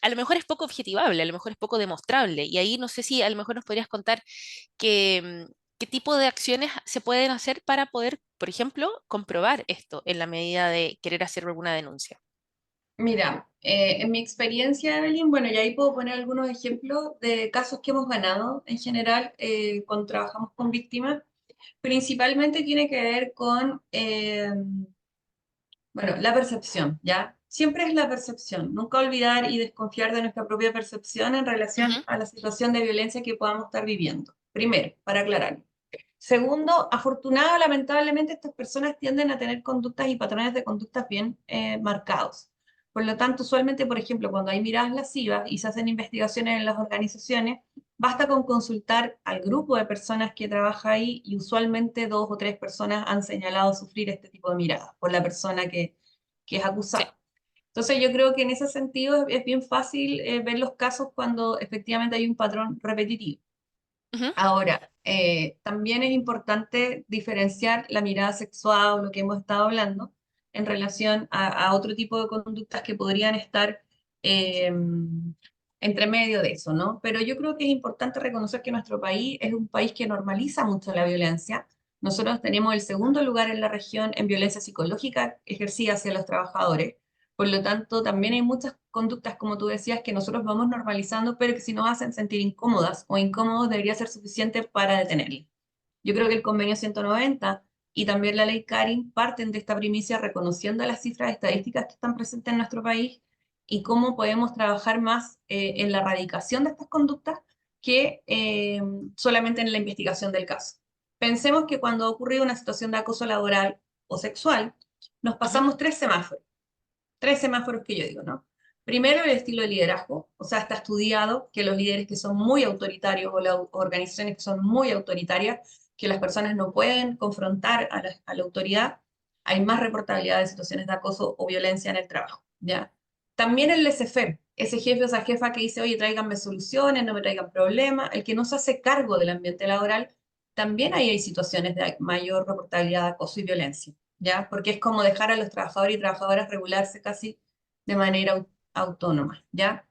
a lo mejor es poco objetivable, a lo mejor es poco demostrable, y ahí no sé si a lo mejor nos podrías contar qué tipo de acciones se pueden hacer para poder, por ejemplo, comprobar esto en la medida de querer hacer alguna denuncia. Mira, en mi experiencia, Evelyn, bueno, y ahí puedo poner algunos ejemplos de casos que hemos ganado en general cuando trabajamos con víctimas. Principalmente tiene que ver con, bueno, la percepción, ¿ya? Siempre es la percepción. Nunca olvidar y desconfiar de nuestra propia percepción en relación Ujú, a la situación de violencia que podamos estar viviendo. Primero, para aclarar. Segundo, afortunado, lamentablemente, estas personas tienden a tener conductas y patrones de conductas bien marcados. Por lo tanto, usualmente, por ejemplo, cuando hay miradas lascivas y se hacen investigaciones en las organizaciones, basta con consultar al grupo de personas que trabaja ahí y usualmente dos o tres personas han señalado sufrir este tipo de miradas por la persona que es sí. acusada. Entonces, yo creo que en ese sentido es bien fácil ver los casos cuando efectivamente hay un patrón repetitivo. Ujú, Ahora, también es importante diferenciar la mirada sexual o lo que hemos estado hablando en relación a otro tipo de conductas que podrían estar eh, entre medio de eso, ¿no? Pero yo creo que es importante reconocer que nuestro país es un país que normaliza mucho la violencia. Nosotros tenemos el segundo lugar en la región en violencia psicológica ejercida hacia los trabajadores. Por lo tanto, también hay muchas conductas, como tú decías, que nosotros vamos normalizando, pero que si nos hacen sentir incómodas o incómodos debería ser suficiente para detenerlas. Yo creo que el convenio 190 y también la ley Karin parten de esta primicia reconociendo las cifras estadísticas que están presentes en nuestro país y cómo podemos trabajar más en la erradicación de estas conductas que solamente en la investigación del caso. Pensemos que cuando ha ocurrido una situación de acoso laboral o sexual, nos ujú, pasamos tres semáforos que yo digo, ¿no? Primero, el estilo de liderazgo, o sea, está estudiado que los líderes que son muy autoritarios o las organizaciones que son muy autoritarias, que las personas no pueden confrontar a la autoridad, hay más reportabilidad de situaciones de acoso o violencia en el trabajo, ¿ya? También el laissez-faire, ese jefe o esa jefa que dice, oye, tráiganme soluciones, no me traigan problemas, el que no se hace cargo del ambiente laboral, también ahí hay situaciones de mayor reportabilidad de acoso y violencia. ¿Ya? Porque es como dejar a los trabajadores y trabajadoras regularse casi de manera autónoma, ¿ya?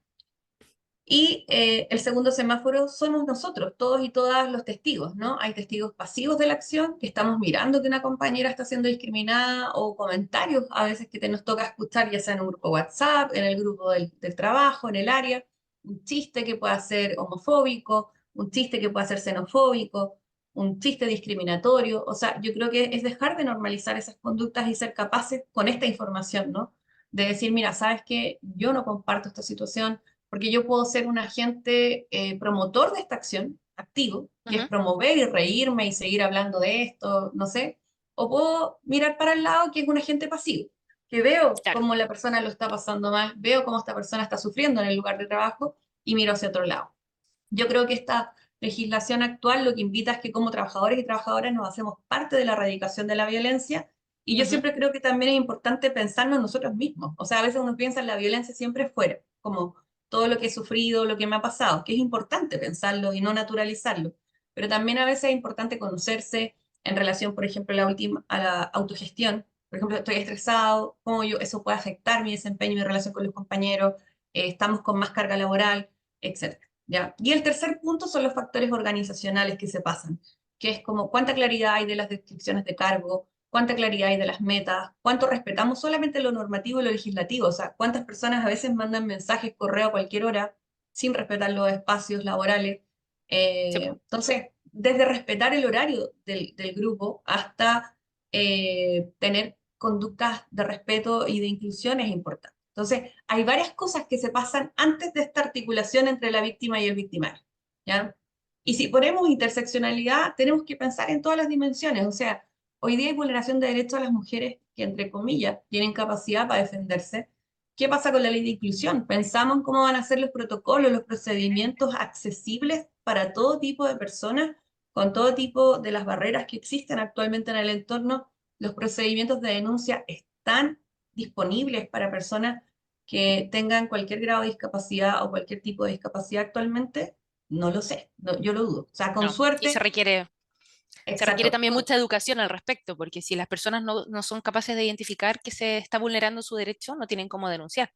Y el segundo semáforo somos nosotros, todos y todas los testigos, ¿no? Hay testigos pasivos de la acción, que estamos mirando que una compañera está siendo discriminada o comentarios a veces que nos toca escuchar, ya sea en un grupo WhatsApp, en el grupo del trabajo, en el área, un chiste que pueda ser homofóbico, un chiste que pueda ser xenofóbico, un chiste discriminatorio. O sea, yo creo que es dejar de normalizar esas conductas y ser capaces con esta información, ¿no? De decir, mira, sabes que yo no comparto esta situación porque yo puedo ser un agente promotor de esta acción, activo, que es ujú. promover y reírme y seguir hablando de esto, no sé, o puedo mirar para el lado, que es un agente pasivo, que veo Claro. cómo la persona lo está pasando mal, veo cómo esta persona está sufriendo en el lugar de trabajo y miro hacia otro lado. Yo creo que esta legislación actual lo que invita es que como trabajadores y trabajadoras nos hacemos parte de la erradicación de la violencia y yo Ujú, siempre creo que también es importante pensarnos nosotros mismos. O sea, a veces uno piensa en la violencia siempre fuera, como todo lo que he sufrido, lo que me ha pasado, que es importante pensarlo y no naturalizarlo. Pero también a veces es importante conocerse en relación, por ejemplo, a la autogestión. Por ejemplo, estoy estresado, cómo eso puede afectar mi desempeño y mi relación con los compañeros, estamos con más carga laboral, etc. ¿Ya? Y el tercer punto son los factores organizacionales que se pasan. que es como cuánta claridad hay de las descripciones de cargo, cuánta claridad hay de las metas, cuánto respetamos solamente lo normativo y lo legislativo, o sea, cuántas personas a veces mandan mensajes, correo a cualquier hora sin respetar los espacios laborales. Sí, po. Entonces, desde respetar el horario del grupo hasta tener conductas de respeto y de inclusión es importante. Entonces, hay varias cosas que se pasan antes de esta articulación entre la víctima y el victimario, ¿ya? Y si ponemos interseccionalidad, tenemos que pensar en todas las dimensiones. O sea, hoy día hay vulneración de derechos a las mujeres que, entre comillas, tienen capacidad para defenderse. ¿Qué pasa con la ley de inclusión? Pensamos en cómo van a ser los protocolos, los procedimientos accesibles para todo tipo de personas, con todo tipo de las barreras que existen actualmente en el entorno. Los procedimientos de denuncia están disponibles para personas que tengan cualquier grado de discapacidad o cualquier tipo de discapacidad actualmente. No lo sé, yo lo dudo. O sea, con No. Y suerte, se requiere exacto, también mucha educación al respecto, porque si las personas no son capaces de identificar que se está vulnerando su derecho, no tienen cómo denunciar.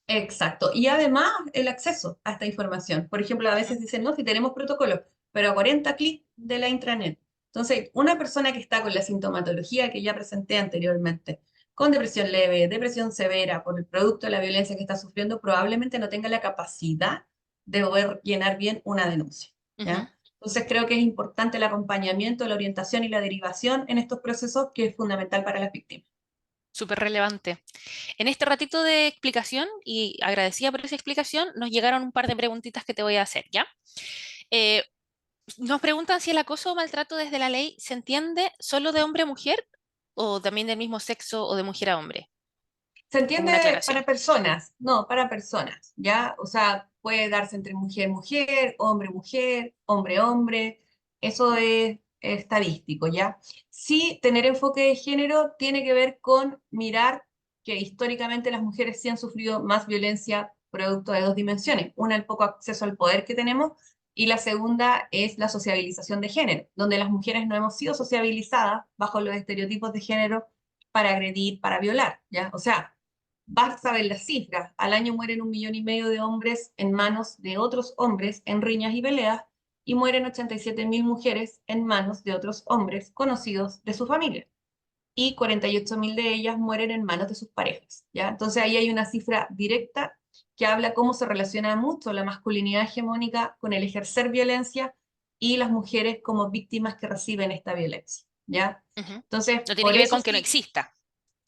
exacto. Y además el acceso a esta información. Por ejemplo, a Ujú. veces dicen, no, si tenemos protocolos, pero a 40 clics de la intranet. Entonces, una persona que está con la sintomatología que ya presenté anteriormente, con depresión leve, depresión severa, por el producto de la violencia que está sufriendo, probablemente no tenga la capacidad de poder llenar bien una denuncia, Ujú. ¿ya? Entonces, creo que es importante el acompañamiento, la orientación y la derivación en estos procesos, que es fundamental para las víctimas. Súper relevante. En este ratito de explicación, y agradecida por esa explicación, nos llegaron un par de preguntitas que te voy a hacer, ¿ya? Eh, Nos preguntan si el acoso o maltrato desde la ley se entiende solo de hombre a mujer o también del mismo sexo o de mujer a hombre, Se como una entiende aclaración. para personas, no, para personas, ¿ya? O sea, puede darse entre mujer, mujer, hombre, hombre, hombre, eso es estadístico, ¿ya? Sí, tener enfoque de género tiene que ver con mirar que históricamente las mujeres sí han sufrido más violencia producto de dos dimensiones. Una, el poco acceso al poder que tenemos, y la segunda es la sociabilización de género, donde las mujeres no hemos sido sociabilizadas bajo los estereotipos de género para agredir, para violar, ¿ya? O sea, basta ver las cifras. Al año mueren 1,5 millones de hombres en manos de otros hombres en riñas y peleas, y mueren 87.000 mujeres en manos de otros hombres conocidos de su familia. Y 48.000 de ellas mueren en manos de sus parejas, ¿ya? Entonces ahí hay una cifra directa que habla cómo se relaciona mucho la masculinidad hegemónica con el ejercer violencia y las mujeres como víctimas que reciben esta violencia, ¿ya? Ujú. Entonces, No tiene por que ver eso con que no sí. exista,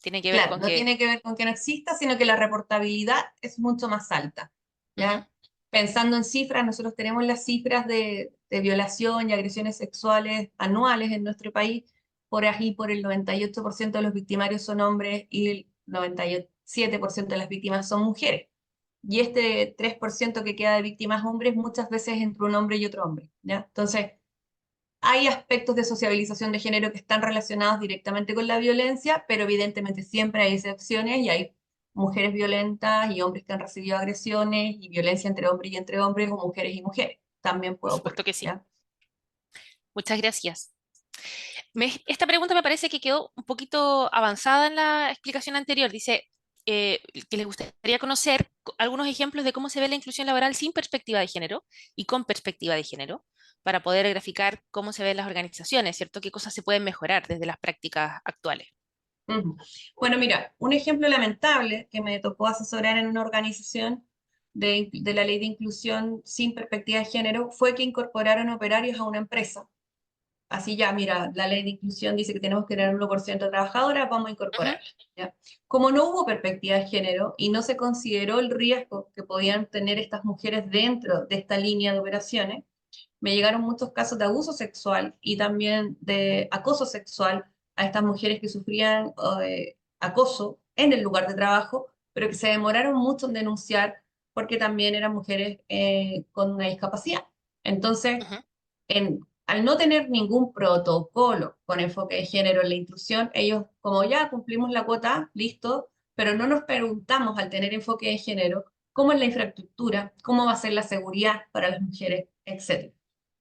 tiene que ver Claro, con no que... tiene que ver con que no exista, sino que la reportabilidad es mucho más alta, Ujú. ¿ya? Pensando en cifras, nosotros tenemos las cifras de violación y agresiones sexuales anuales en nuestro país. Por ahí, por el 98% de los victimarios son hombres y el 97% de las víctimas son mujeres. Y este 3% que queda de víctimas hombres muchas veces entre un hombre y otro hombre, ¿ya? Entonces, hay aspectos de sociabilización de género que están relacionados directamente con la violencia, pero evidentemente siempre hay excepciones y hay mujeres violentas y hombres que han recibido agresiones y violencia entre hombres y entre hombres o mujeres y mujeres. También Por puede supuesto ocurrir, que sí. ¿ya? Muchas gracias. Esta pregunta me parece que quedó un poquito avanzada en la explicación anterior. Dice que les gustaría conocer algunos ejemplos de cómo se ve la inclusión laboral sin perspectiva de género y con perspectiva de género, para poder graficar cómo se ven las organizaciones, ¿cierto? ¿Qué cosas se pueden mejorar desde las prácticas actuales? Ujú. Bueno, mira, un ejemplo lamentable que me tocó asesorar en una organización de la ley de inclusión sin perspectiva de género fue que incorporaron operarios a una empresa. Así ya, mira, la ley de inclusión dice que tenemos que tener un 1% de trabajadoras, vamos a Ujú. incorporarla, ¿ya? Como no hubo perspectiva de género y no se consideró el riesgo que podían tener estas mujeres dentro de esta línea de operaciones, me llegaron muchos casos de abuso sexual y también de acoso sexual a estas mujeres que sufrían acoso en el lugar de trabajo, pero que se demoraron mucho en denunciar porque también eran mujeres con una discapacidad. Entonces, Ujú. al no tener ningún protocolo con enfoque de género en la inclusión, ellos como ya cumplimos la cuota, listo, pero no nos preguntamos al tener enfoque de género cómo es la infraestructura, cómo va a ser la seguridad para las mujeres, etcétera,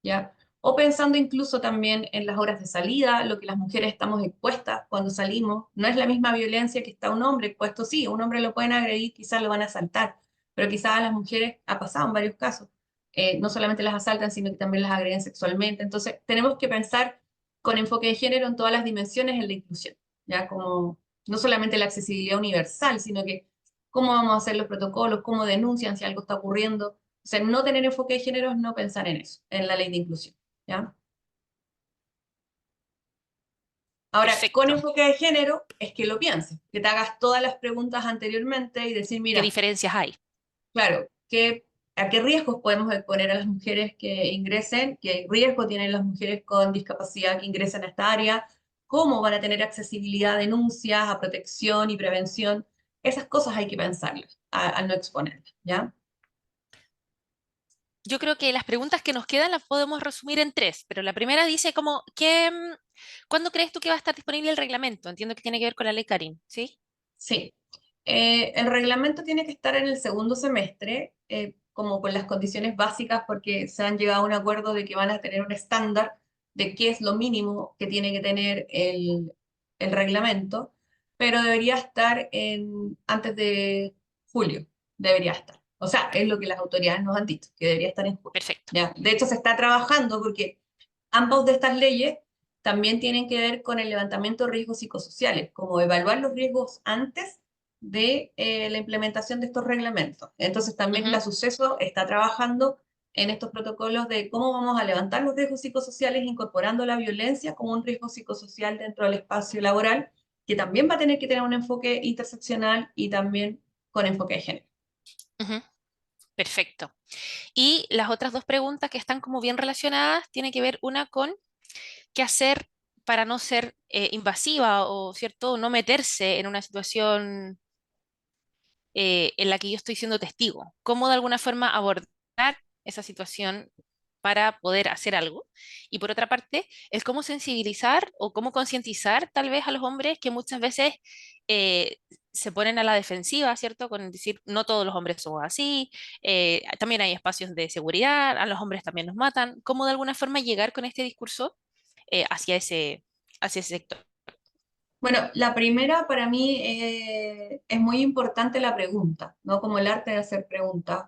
¿ya? O pensando incluso también en las horas de salida, lo que las mujeres estamos expuestas cuando salimos, no es la misma violencia que está un hombre expuesto, sí, un hombre lo pueden agredir, quizás lo van a asaltar, pero quizás a las mujeres ha pasado en varios casos no solamente las asaltan, sino que también las agreden sexualmente. Entonces, tenemos que pensar con enfoque de género en todas las dimensiones en la inclusión, ¿ya? Como no solamente la accesibilidad universal, sino que cómo vamos a hacer los protocolos, cómo denuncian si algo está ocurriendo. O sea, no tener enfoque de género es no pensar en eso, en la ley de inclusión, ¿ya? Ahora, con Perfecto. enfoque de género es que lo pienses, que te hagas todas las preguntas anteriormente y decir, ¿Qué mira, diferencias hay? claro, ¿a qué riesgos podemos exponer a las mujeres que ingresen? ¿Qué riesgo tienen las mujeres con discapacidad que ingresen a esta área? ¿Cómo van a tener accesibilidad a denuncias, a protección y prevención? Esas cosas hay que pensarlas al no exponerlas, ¿ya? Yo creo que las preguntas que nos quedan las podemos resumir en tres, pero la primera dice como, ¿cuándo crees tú que va a estar disponible el reglamento? Entiendo que tiene que ver con la ley Karin, ¿sí? Sí. El reglamento tiene que estar en el segundo semestre, como con las condiciones básicas, porque se han llegado a un acuerdo de que van a tener un estándar de qué es lo mínimo que tiene que tener el reglamento, pero debería estar antes de julio, debería estar. O sea, es lo que las autoridades nos han dicho, que debería estar en julio. Perfecto. ¿Ya? De hecho, se está trabajando porque ambas de estas leyes también tienen que ver con el levantamiento de riesgos psicosociales, como evaluar los riesgos antes de la implementación de estos reglamentos. Entonces también Ujú. la Suceso está trabajando en estos protocolos de cómo vamos a levantar los riesgos psicosociales incorporando la violencia como un riesgo psicosocial dentro del espacio laboral, que también va a tener que tener un enfoque interseccional y también con enfoque de género. Ujú. Perfecto. Y las otras dos preguntas que están como bien relacionadas, tiene que ver una con qué hacer para no ser invasiva o, ¿cierto?, no meterse en una situación en la que yo estoy siendo testigo. ¿Cómo de alguna forma abordar esa situación para poder hacer algo? Y por otra parte, el cómo sensibilizar o cómo concientizar tal vez a los hombres que muchas veces eh, se ponen a la defensiva, ¿cierto? Con decir, no todos los hombres son así, también hay espacios de seguridad, a los hombres también nos matan. ¿Cómo de alguna forma llegar con este discurso hacia ese sector? Bueno, la primera para mí es muy importante la pregunta, ¿no? Como el arte de hacer preguntas.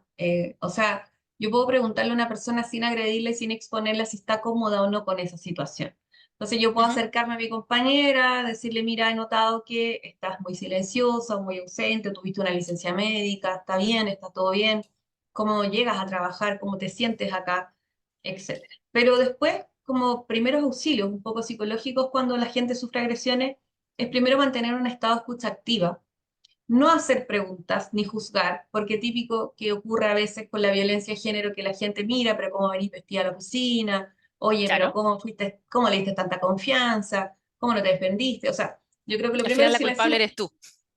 O sea, yo puedo preguntarle a una persona sin agredirle, sin exponerla si está cómoda o no con esa situación. Entonces yo puedo Ujú. acercarme a mi compañera, decirle, mira, he notado que estás muy silenciosa, muy ausente, tuviste una licencia médica, está bien, está todo bien, cómo llegas a trabajar, cómo te sientes acá, etcétera. Pero después, como primeros auxilios un poco psicológicos cuando la gente sufre agresiones, es primero mantener un estado de escucha activa, no hacer preguntas ni juzgar, porque típico que ocurre a veces con la violencia de género que la gente mira, pero cómo venís vestida a la oficina, oye, pero Claro, cómo le diste tanta confianza, cómo no te defendiste, o sea, yo creo que lo al primero final es la culpable silenciar, eres tú.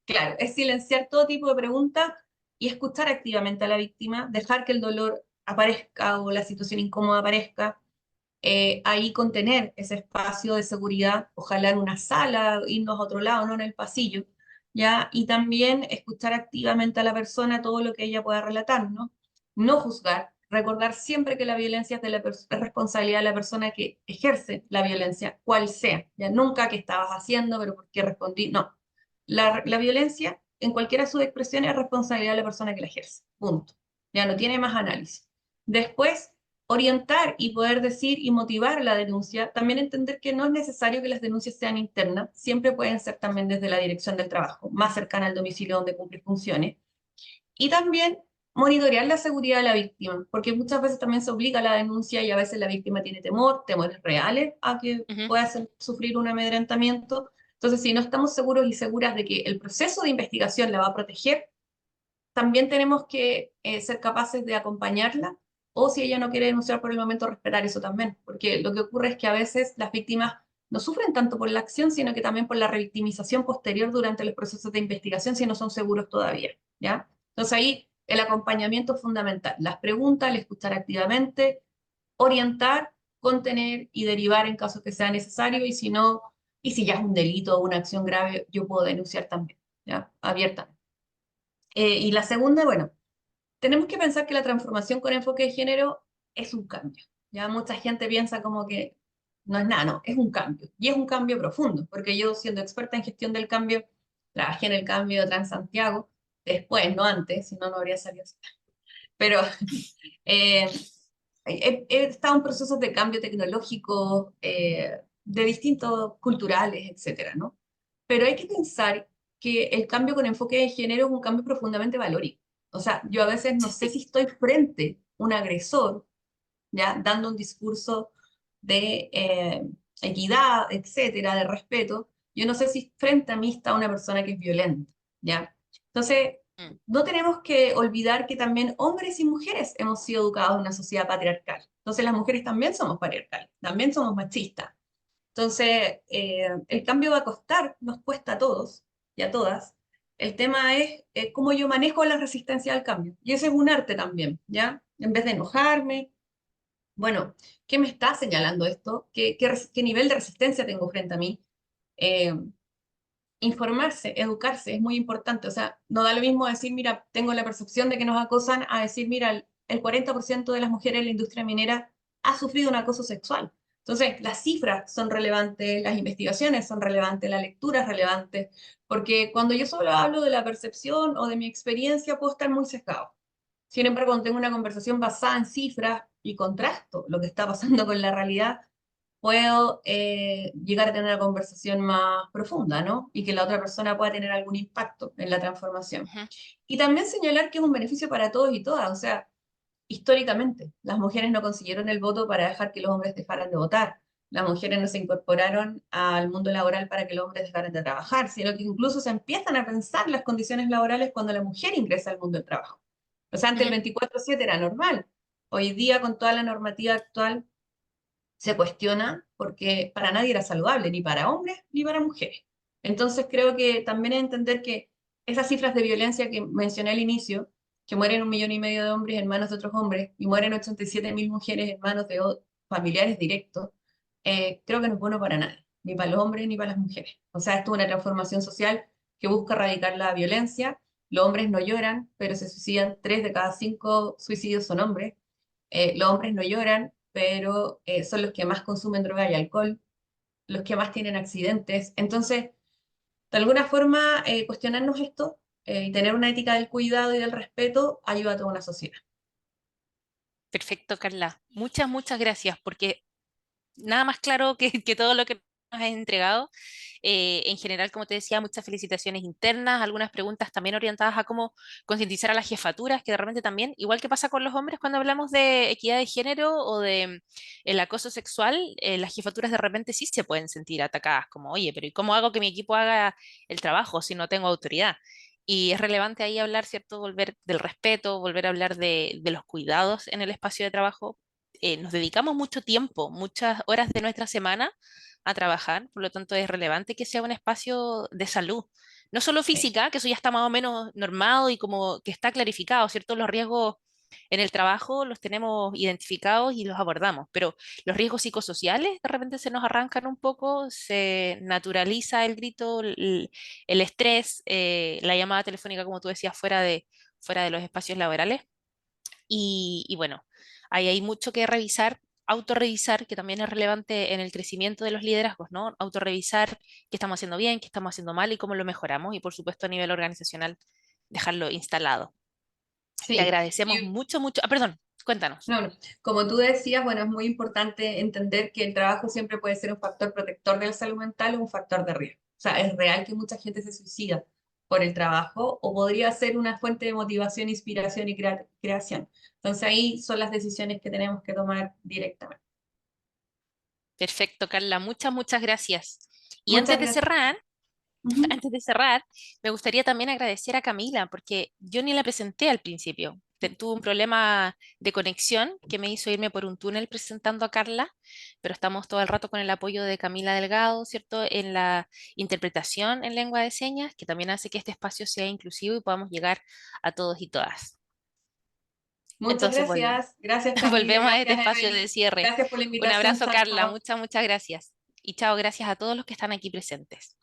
claro, es silenciar todo tipo de preguntas y escuchar activamente a la víctima, dejar que el dolor aparezca o la situación incómoda aparezca, ahí contener ese espacio de seguridad, ojalá en una sala, irnos a otro lado, no en el pasillo, ¿ya? Y también escuchar activamente a la persona todo lo que ella pueda relatar, ¿no? No juzgar, recordar siempre que la violencia es es responsabilidad de la persona que ejerce la violencia, cual sea, ¿ya? Nunca que estabas haciendo, pero por qué respondí, no. La violencia, en cualquiera de sus expresiones, es responsabilidad de la persona que la ejerce, punto. Ya no tiene más análisis. Después, orientar y poder decir y motivar la denuncia, también entender que no es necesario que las denuncias sean internas, siempre pueden ser también desde la dirección del trabajo, más cercana al domicilio donde cumple funciones. Y también monitorear la seguridad de la víctima, porque muchas veces también se obliga a la denuncia y a veces la víctima tiene temor, temores reales a que Ujú. pueda sufrir un amedrentamiento. Entonces, si no estamos seguros y seguras de que el proceso de investigación la va a proteger, también tenemos que ser capaces de acompañarla o si ella no quiere denunciar por el momento, respetar eso también, porque lo que ocurre es que a veces las víctimas no sufren tanto por la acción, sino que también por la revictimización posterior durante los procesos de investigación si no son seguros todavía, ¿ya? Entonces ahí el acompañamiento es fundamental, las preguntas, el escuchar activamente, orientar, contener y derivar en caso que sea necesario y si no, y si ya es un delito o una acción grave, yo puedo denunciar también, ¿ya? Abiertamente. Y la segunda, bueno, tenemos que pensar que la transformación con enfoque de género es un cambio. Ya mucha gente piensa como que no es nada, no, es un cambio. Y es un cambio profundo, porque yo siendo experta en gestión del cambio, trabajé en el cambio de Transantiago, después, no antes, si no, no habría salido así. Pero he estado en procesos de cambio tecnológico, de distintos culturales, etcétera, ¿no? Pero hay que pensar que el cambio con enfoque de género es un cambio profundamente valórico. O sea, yo a veces no sé Sí. si estoy frente a un agresor, ¿ya? Dando un discurso de equidad, etcétera, de respeto. Yo no sé si frente a mí está una persona que es violenta, ¿ya? Entonces, Mm, no tenemos que olvidar que también hombres y mujeres hemos sido educados en una sociedad patriarcal. Entonces, las mujeres también somos patriarcales, también somos machistas. Entonces, el cambio va a costar, nos cuesta a todos y a todas. El tema es cómo yo manejo la resistencia al cambio. Y ese es un arte también, ¿ya? En vez de enojarme, bueno, ¿qué me está señalando esto? ¿Qué nivel de resistencia tengo frente a mí? Eh, Informarse, educarse es muy importante. O sea, no da lo mismo decir, mira, tengo la percepción de que nos acosan, a decir, mira, el 40% de las mujeres en la industria minera ha sufrido un acoso sexual. Entonces, las cifras son relevantes, las investigaciones son relevantes, la lectura es relevante, porque cuando yo solo hablo de la percepción o de mi experiencia, puedo estar muy sesgado. Sin embargo, cuando tengo una conversación basada en cifras y contrasto lo que está pasando con la realidad, puedo llegar a tener una conversación más profunda, ¿no? Y que la otra persona pueda tener algún impacto en la transformación. ujú, Y también señalar que es un beneficio para todos y todas. O sea, históricamente, las mujeres no consiguieron el voto para dejar que los hombres dejaran de votar. Las mujeres no se incorporaron al mundo laboral para que los hombres dejaran de trabajar, sino que incluso se empiezan a pensar las condiciones laborales cuando la mujer ingresa al mundo del trabajo. O sea, antes el ujú. 24/7 era normal. Hoy día, con toda la normativa actual, se cuestiona porque para nadie era saludable, ni para hombres ni para mujeres. Entonces creo que también es entender que esas cifras de violencia que mencioné al inicio, que mueren 1,5 millones de hombres en manos de otros hombres y mueren 87.000 mujeres en manos de familiares directos, creo que no es bueno para nadie, ni para los hombres ni para las mujeres. O sea, esto es una transformación social que busca erradicar la violencia. Los hombres no lloran, pero se suicidan. 3 de cada 5 suicidios son hombres. Los hombres no lloran, pero son los que más consumen droga y alcohol, los que más tienen accidentes. Entonces, de alguna forma, cuestionarnos esto y tener una ética del cuidado y del respeto ayuda a toda una sociedad. Perfecto, Carla. Muchas, muchas gracias, porque nada más claro que todo lo que nos has entregado. En general, como te decía, muchas felicitaciones internas, algunas preguntas también orientadas a cómo concientizar a las jefaturas, que de repente también, igual que pasa con los hombres cuando hablamos de equidad de género o de el acoso sexual, las jefaturas de repente sí se pueden sentir atacadas, como, oye, pero ¿y cómo hago que mi equipo haga el trabajo si no tengo autoridad? Y es relevante ahí hablar, ¿cierto? Volver del respeto, volver a hablar de los cuidados en el espacio de trabajo. Nos dedicamos mucho tiempo, muchas horas de nuestra semana a trabajar, por lo tanto es relevante que sea un espacio de salud, no solo Sí, física, que eso ya está más o menos normado y como que está clarificado, ¿cierto? Los riesgos en el trabajo los tenemos identificados y los abordamos, pero los riesgos psicosociales de repente se nos arrancan un poco, se naturaliza el grito, el estrés, la llamada telefónica, como tú decías, fuera de los espacios laborales. Y bueno, ahí hay mucho que revisar, autorrevisar, que también es relevante en el crecimiento de los liderazgos, ¿no? Autorrevisar qué estamos haciendo bien, qué estamos haciendo mal y cómo lo mejoramos. Y por supuesto a nivel organizacional, dejarlo instalado. Te sí. agradecemos Y mucho, mucho. Ah, perdón, cuéntanos. no, no. Como tú decías, bueno, es muy importante entender que el trabajo siempre puede ser un factor protector de la salud mental o un factor de riesgo. O sea, es real que mucha gente se suicida por el trabajo o podría ser una fuente de motivación, inspiración y creación. Entonces ahí son las decisiones que tenemos que tomar directamente. Perfecto, Carla. Muchas, muchas gracias. Y Muchas gracias. Ujú. antes de cerrar, me gustaría también agradecer a Camila, porque yo ni la presenté al principio. Tuve un problema de conexión que me hizo irme por un túnel presentando a Carla, pero estamos todo el rato con el apoyo de Camila Delgado, ¿cierto? En la interpretación en lengua de señas, que también hace que este espacio sea inclusivo y podamos llegar a todos y todas. Muchas Entonces, gracias. Gracias Camila, volvemos a este gracias espacio de Evelyn. cierre. Gracias por la Un invitación. abrazo, Chao, Carla. chao. Muchas, muchas gracias. Y chao, gracias a todos los que están aquí presentes.